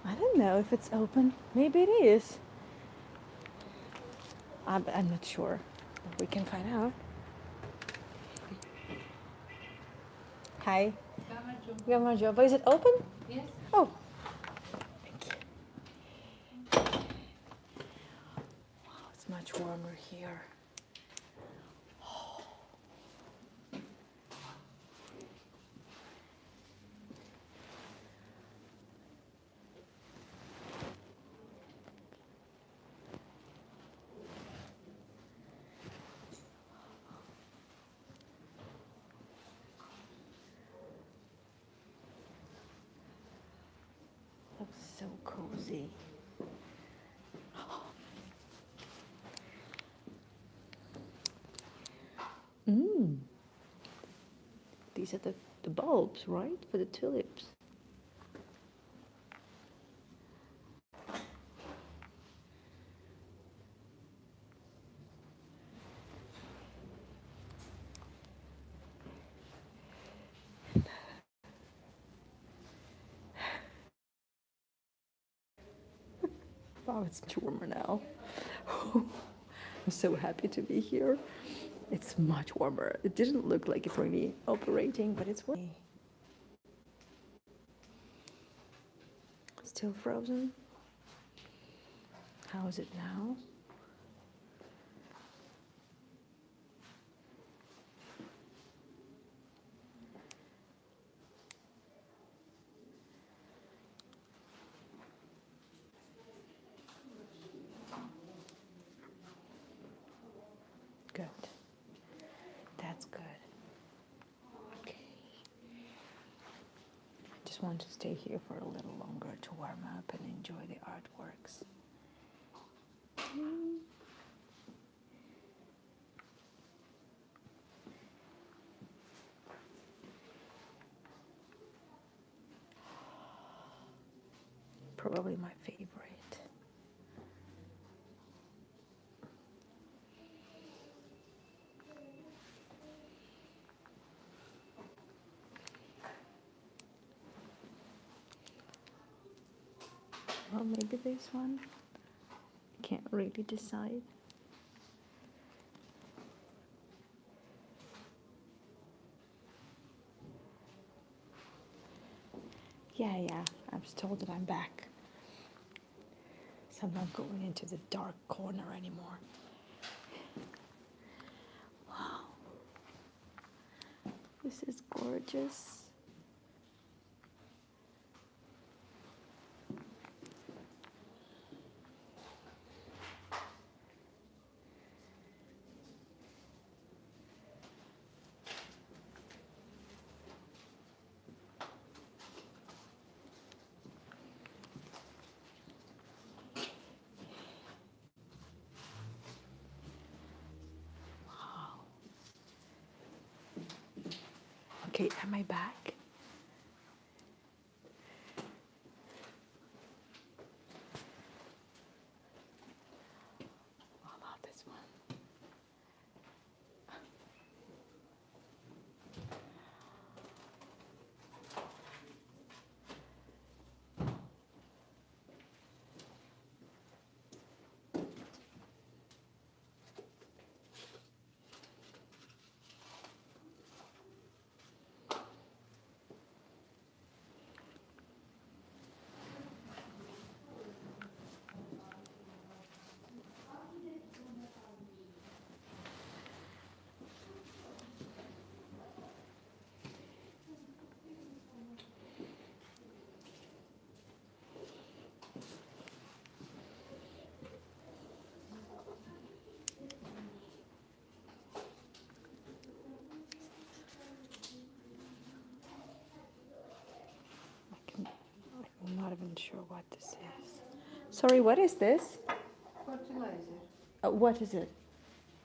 I don't know if it's open. Maybe it is. I'm not sure. But we can find out. Hi. Gamajo. But is it open? Yes. Oh. Thank you. Wow, it's much warmer here. so cozy. Mm. These are the bulbs, right? For the tulips. Wow, it's much warmer now. I'm so happy to be here. It's much warmer. It didn't look like it's really operating, but it's warm. Still frozen? How is it now? Good. That's good. Okay. I just want to stay here for a little longer to warm up and enjoy the artworks. Probably my favorite. Well, maybe this one. Can't really decide. Yeah, I'm told that I'm back. So I'm not going into the dark corner anymore. Wow. This is gorgeous. Okay, am I back? I love this one. I'm not even sure what this is. Sorry, what is this? Fertilizer. What is it?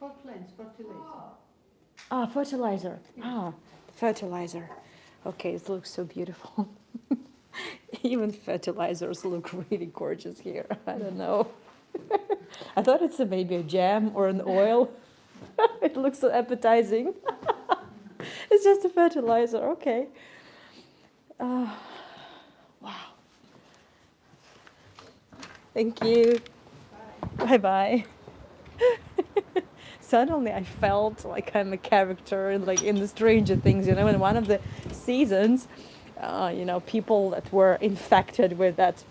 For plants, fertilizer. Ah, fertilizer. Ah, fertilizer. Okay, it looks so beautiful. Even fertilizers look really gorgeous here. I don't know. I thought it's maybe a jam or an oil. It looks so appetizing. It's just a fertilizer. Okay. Wow. Thank you. Bye bye. Suddenly I felt like I'm a character like in the Stranger Things, you know, in one of the seasons, people that were infected with that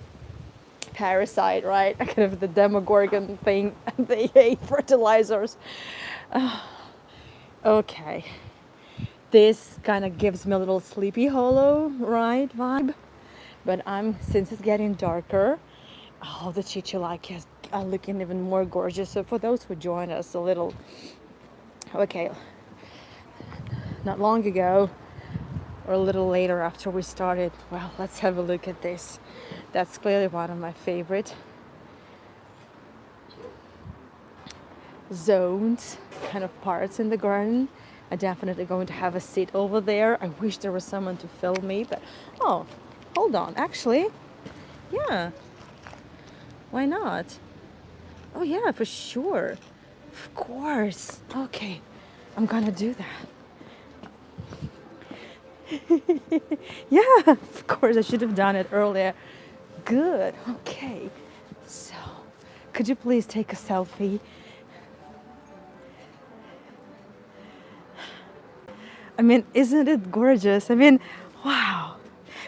parasite, right? Kind of the Demogorgon thing, they ate fertilizers. Okay. This kind of gives me a little Sleepy Hollow, right, vibe. But since it's getting darker, the chichalakias are looking even more gorgeous. So for those who join us not long ago, or a little later after we started. Well, let's have a look at this. That's clearly one of my favorite zones, kind of parts in the garden. I'm definitely going to have a seat over there. I wish there was someone to film me, but oh, hold on. Actually, yeah, why not? Oh yeah, for sure. Of course. Okay, I'm gonna do that. Yeah, of course, I should have done it earlier. Good. Okay. So, could you please take a selfie? I mean, isn't it gorgeous? I mean, wow.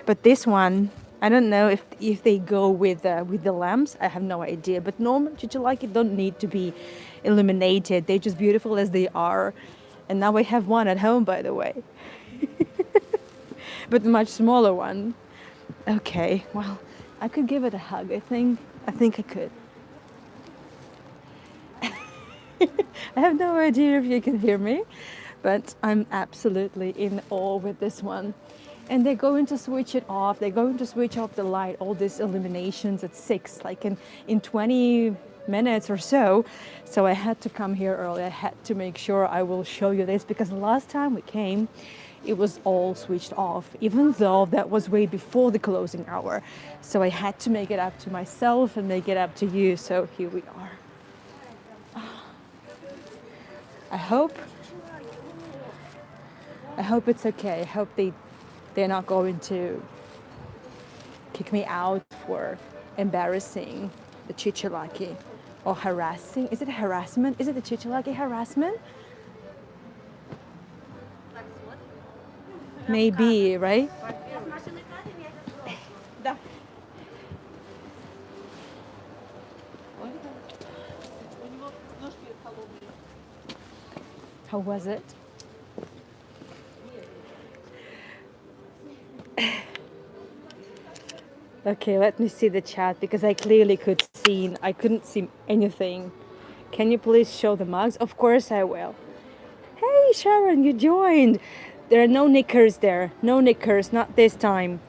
But this one, I don't know if they go with the lamps. I have no idea. But normal chicholaki don't need to be illuminated. They're just beautiful as they are. And now I have one at home, by the way, but a much smaller one. Okay, well, I could give it a hug. I think. I think I could. I have no idea if you can hear me, but I'm absolutely in awe with this one. And they're going to switch it off. They're going to switch off the light, all these illuminations at 6, like in 20 minutes or so. So I had to come here early. I had to make sure I will show you this because the last time we came, it was all switched off, even though that was way before the closing hour. So I had to make it up to myself and make it up to you. So here we are. I hope it's okay. I hope they're not going to kick me out for embarrassing the chicholaki or harassing. Is it harassment? Is it the chicholaki harassment? Maybe, right? How was it? Okay, let me see the chat because I clearly I couldn't see anything. Can you please show the mugs? Of course I will. Hey Sharon, you joined. There are no knickers there. No knickers, not this time.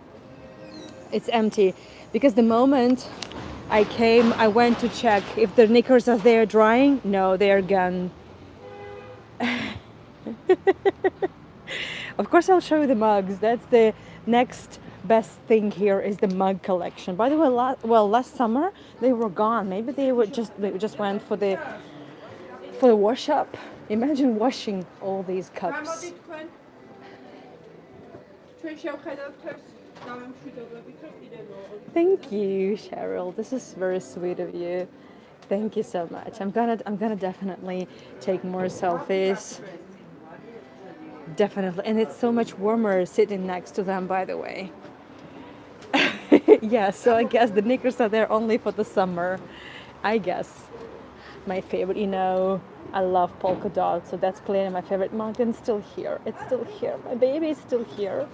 It's empty. Because the moment I came, I went to check if the knickers are there drying. No, they are gone. Of course I'll show you the mugs. That's the next best thing here is the mug collection. By the way, last summer they were gone. Maybe they just went for the wash up. Imagine washing all these cups. Thank you, Cheryl. This is very sweet of you. Thank you so much. I'm gonna definitely take more selfies. Definitely, and it's so much warmer sitting next to them, by the way. Yeah, so I guess the knickers are there only for the summer. I guess. My favorite, I love polka dots, so that's clearly my favorite mountain. Still here. It's still here. My baby is still here.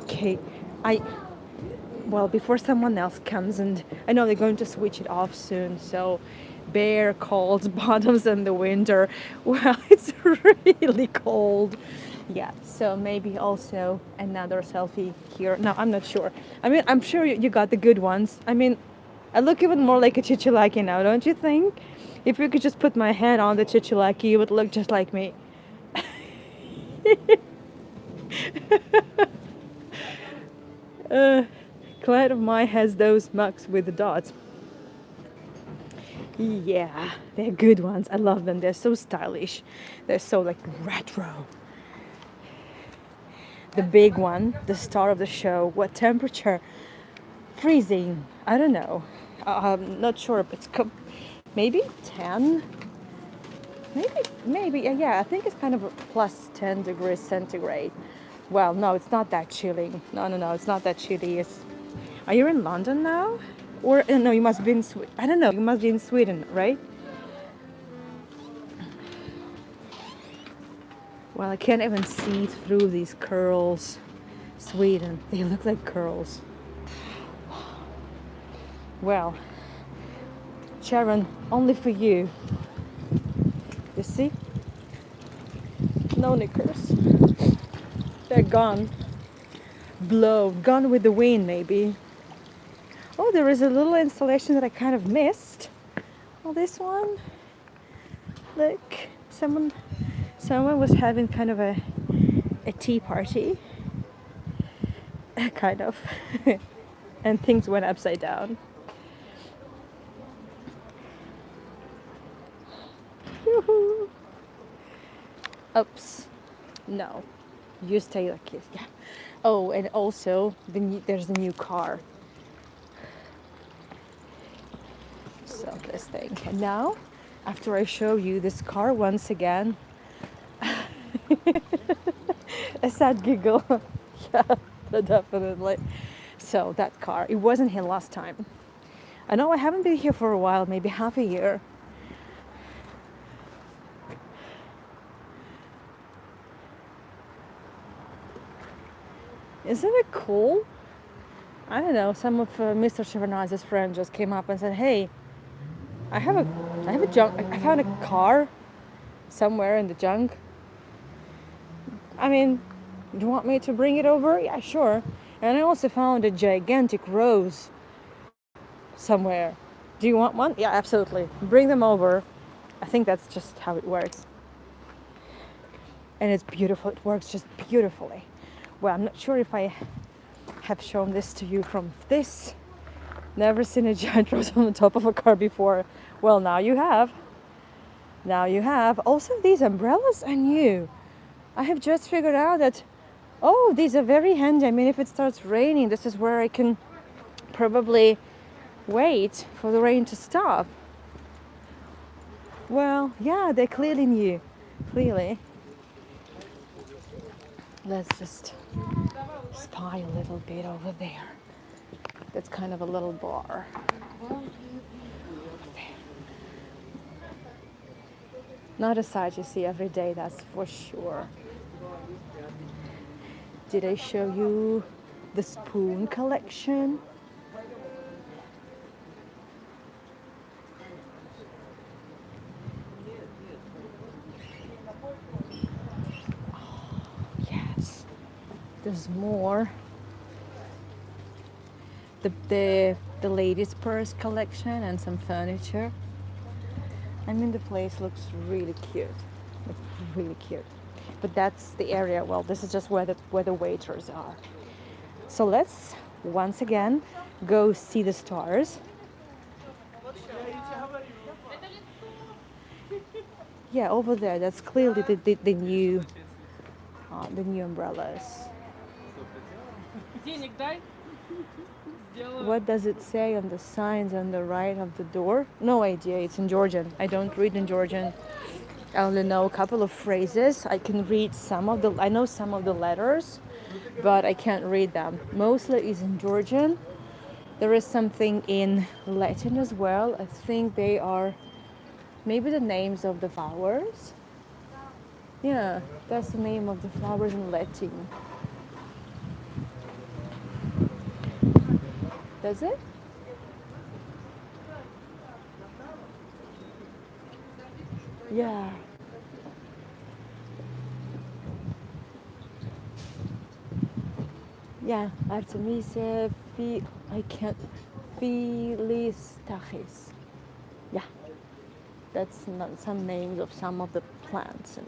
Okay, before someone else comes, and I know they're going to switch it off soon, so bare cold bottoms in the winter. Well, it's really cold. Yeah, so maybe also another selfie here. No, I'm not sure. I mean, I'm sure you got the good ones. I mean, I look even more like a chicholaki now, don't you think? If you could just put my hand on the chicholaki, you would look just like me. Client of mine has those mugs with the dots. Yeah, they're good ones. I love them. They're so stylish. They're so like retro. The big one, the star of the show. What temperature? Freezing. I don't know. I'm not sure if it's maybe 10. Maybe. Yeah. I think it's kind of a plus 10 degrees centigrade. Well, no, it's not that chilly. No. It's not that chilly. Are you in London now? Or no, you must be in Sweden. I don't know. You must be in Sweden, right? Well, I can't even see through these curls. Sweden. They look like curls. Well, Sharon, only for you. You see? No knickers. They're gone. Blown. Gone with the wind, maybe. Oh, there is a little installation that I kind of missed. Oh, this one. Look, someone was having kind of a tea party, kind of, and things went upside down. Yoo-hoo. Oops, no, you stay like this. Yeah. Oh, and also there's a new car. So this thing, and now, after I show you this car once again, a sad giggle. Yeah, definitely. So that car, it wasn't here last time. I know I haven't been here for a while, maybe half a year. Isn't it cool? I don't know. Some of Mr. Shevardnadze's friends just came up and said, "Hey, I have a junk. I found a car somewhere in the junk. I mean, you want me to bring it over? Yeah, sure. And I also found a gigantic rose somewhere. Do you want one? Yeah, absolutely. Bring them over." I think that's just how it works. And it's beautiful. It works just beautifully. Well, I'm not sure if I have shown this to you from this. Never seen a giant rose on the top of a car before. Well, now you have. Now you have. Also, these umbrellas are new. I have just figured out that, oh, these are very handy. I mean, if it starts raining, this is where I can probably wait for the rain to stop. Well, yeah, they're clearly new. Clearly. Let's just spy a little bit over there. That's kind of a little bar. Not a sight you see every day, that's for sure. Did I show you the spoon collection? Yes, there's more. The ladies' purse collection and some furniture. I mean, the place looks really cute. Looks really cute. But that's the area. Well, this is just where the waiters are. So let's once again go see the stars. Yeah, over there. That's clearly the new umbrellas. What does it say on the signs on the right of the door? No idea. It's in Georgian. I don't read in Georgian. I only know a couple of phrases. I can read I know some of the letters, but I can't read them. Mostly is in Georgian. There is something in Latin as well. I think they are maybe the names of the flowers. Yeah, that's the name of the flowers in Latin. Does it? Yeah. Yeah, Artemisia I can't Philistachys. Yeah. That's not some names of some of the plants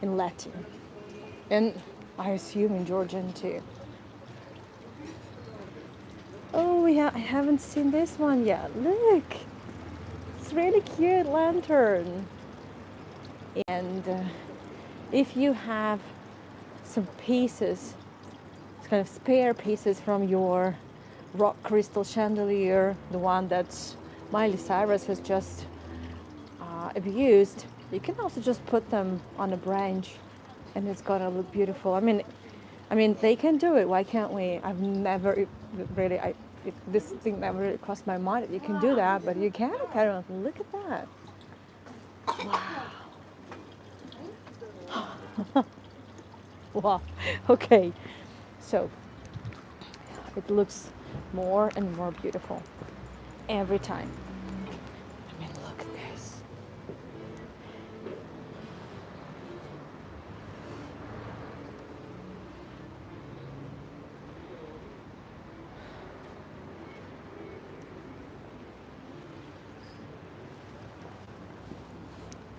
in Latin. And I assume in Georgian too. Oh yeah, I haven't seen this one yet. Look, it's really cute lantern. And if you have some pieces, kind of spare pieces from your rock crystal chandelier, the one that Miley Cyrus has just abused, you can also just put them on a branch, and it's gonna look beautiful. I mean, they can do it. Why can't we? I've never really. This thing never really crossed my mind that you can do that, but you can apparently. Look at that! Wow. Wow. Okay. So it looks more and more beautiful every time. I mean, look at this.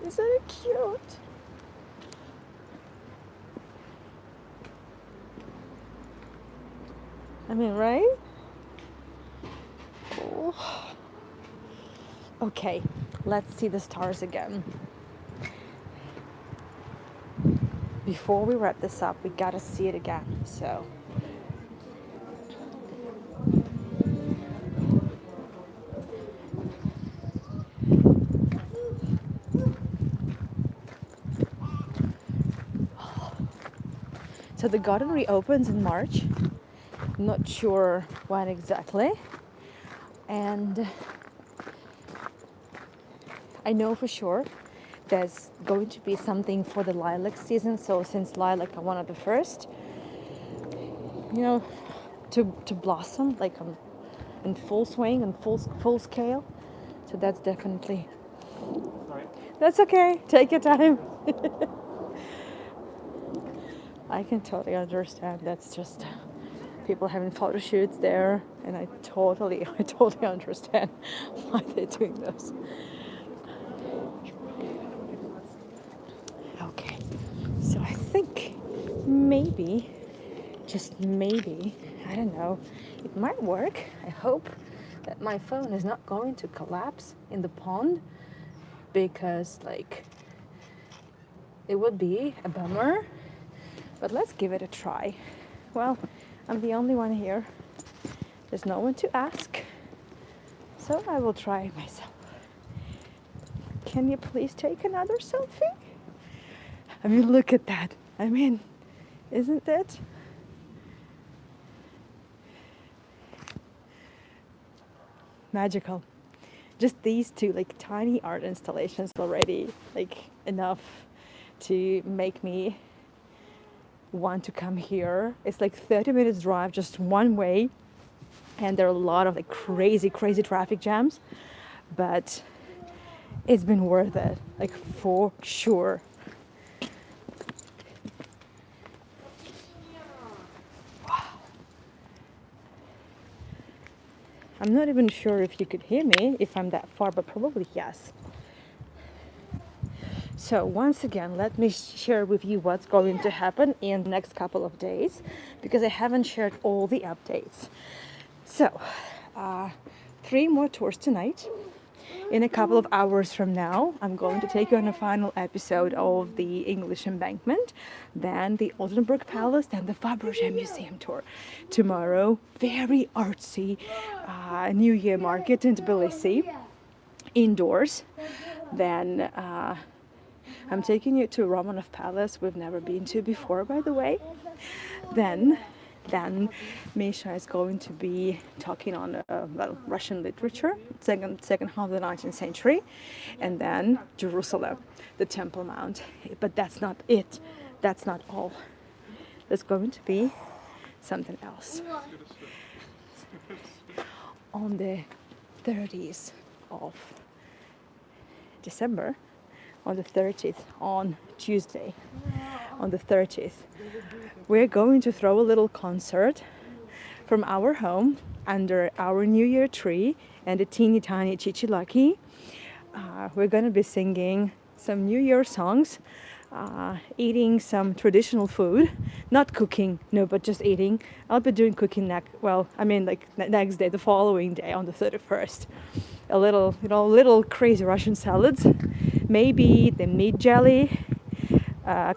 Isn't it cute? I mean, right? Oh. Okay, let's see the stars again. Before we wrap this up, we gotta see it again. So. So the garden reopens in March. Not sure when exactly. And I know for sure there's going to be something for the lilac season. So since lilac are one of the first, to blossom like in full swing and full scale. So that's definitely. Sorry. That's okay. Take your time. I can totally understand. That's just people having photo shoots there, and I totally understand why they're doing this. Okay, so I think maybe, just maybe, I don't know, it might work. I hope that my phone is not going to collapse in the pond, because it would be a bummer. But let's give it a try. Well, I'm the only one here. There's no one to ask. So I will try myself. Can you please take another selfie? I mean, look at that. I mean, isn't it? Magical. Just these two tiny art installations already enough to make me want to come here. It's 30 minutes drive just one way, and there are a lot of crazy traffic jams, but it's been worth it, for sure. Wow. I'm not even sure if you could hear me if I'm that far, but probably yes. So once again, let me share with you what's going to happen in the next couple of days, because I haven't shared all the updates. So 3 more tours tonight. In a couple of hours from now, I'm going to take you on a final episode of the English Embankment, then the Oldenburg Palace, then the Fabergé Museum tour. Tomorrow, very artsy New Year market in Tbilisi, indoors. Then I'm taking you to Romanov Palace, we've never been to before, by the way. Then Misha is going to be talking on Russian literature, second half of the 19th century, and then Jerusalem, the Temple Mount. But that's not it. That's not all. There's going to be something else. On the 30th of December, on the 30th, on Tuesday, on the 30th, we're going to throw a little concert from our home under our New Year tree and a teeny tiny chichelaki. We're going to be singing some New Year songs, eating some traditional food, not cooking, no, but just eating. I'll be doing cooking next day, the following day, on the 31st. A little crazy Russian salads, maybe the meat jelly,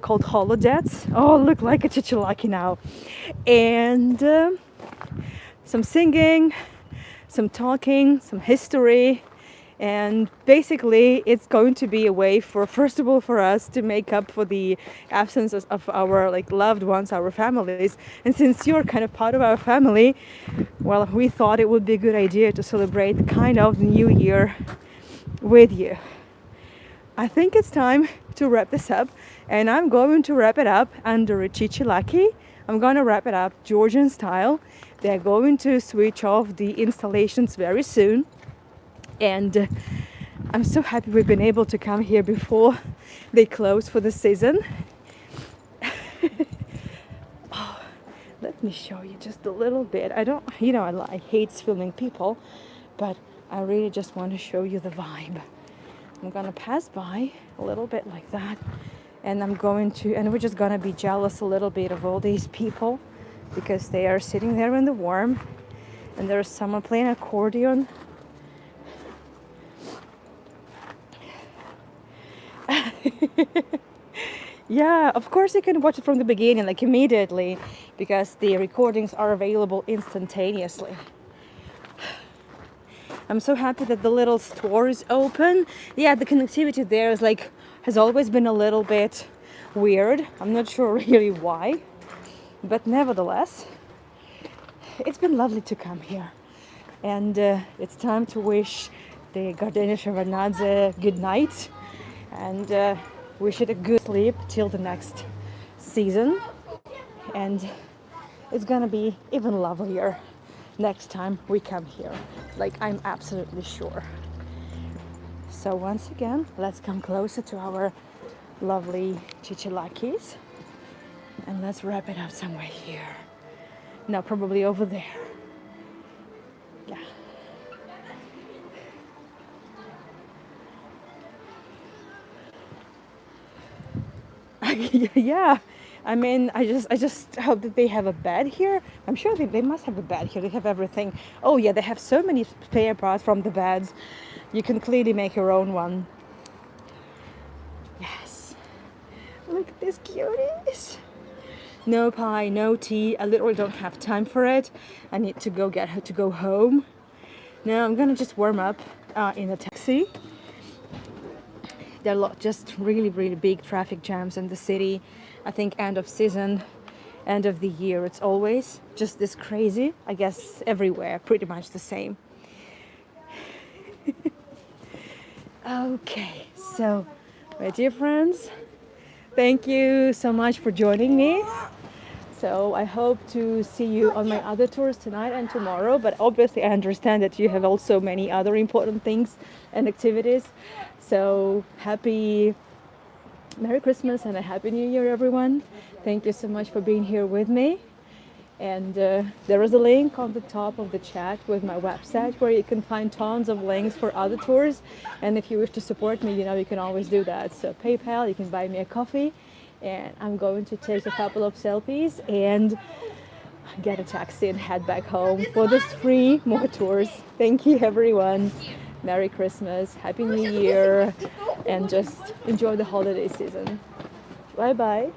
called holodets. Oh, look like a chichelaki now. And some singing, some talking, some history. And basically, it's going to be a way first of all, for us to make up for the absence of our loved ones, our families. And since you're kind of part of our family, well, we thought it would be a good idea to celebrate kind of the New Year with you. I think it's time to wrap this up, and I'm going to wrap it up under a chichelaki. I'm going to wrap it up Georgian style, They're going to switch off the installations very soon. And I'm so happy we've been able to come here before they close for the season. Oh, let me show you just a little bit. I don't, I hate filming people, but I really just want to show you the vibe. I'm gonna pass by a little bit like that, and we're just gonna be jealous a little bit of all these people because they are sitting there in the warm, and there's someone playing accordion. Yeah, of course you can watch it from the beginning, like immediately, because the recordings are available instantaneously. I'm so happy that the little store is open. Yeah, the connectivity there has always been a little bit weird. I'm not sure really why, but nevertheless, it's been lovely to come here. And it's time to wish the Gardenia Shevardnadze good night, and wish it a good sleep till the next season. And it's gonna be even lovelier next time we come here. Like, I'm absolutely sure. So once again, let's come closer to our lovely chichalakis, and let's wrap it up somewhere here. No, probably over there. Yeah. Yeah, I mean, I just hope that they have a bed here. I'm sure they must have a bed here. They have everything. Oh yeah, they have so many spare parts from the beds. You can clearly make your own one. Yes. Look at these cuties. No pie, no tea. I literally don't have time for it. I need to go home. Now I'm gonna just warm up in a taxi. There are just really, really big traffic jams in the city. I think end of season, end of the year, it's always just this crazy. I guess everywhere, pretty much the same. Okay, so my dear friends, thank you so much for joining me. So I hope to see you on my other tours tonight and tomorrow, but obviously I understand that you have also many other important things and activities. So Merry Christmas and a Happy New Year, everyone. Thank you so much for being here with me. And there is a link on the top of the chat with my website where you can find tons of links for other tours. And if you wish to support me, you can always do that. So PayPal, you can buy me a coffee. And I'm going to take a couple of selfies and get a taxi and head back home for this 3 more tours. Thank you, everyone. Merry Christmas, Happy New Year, and just enjoy the holiday season. Bye bye.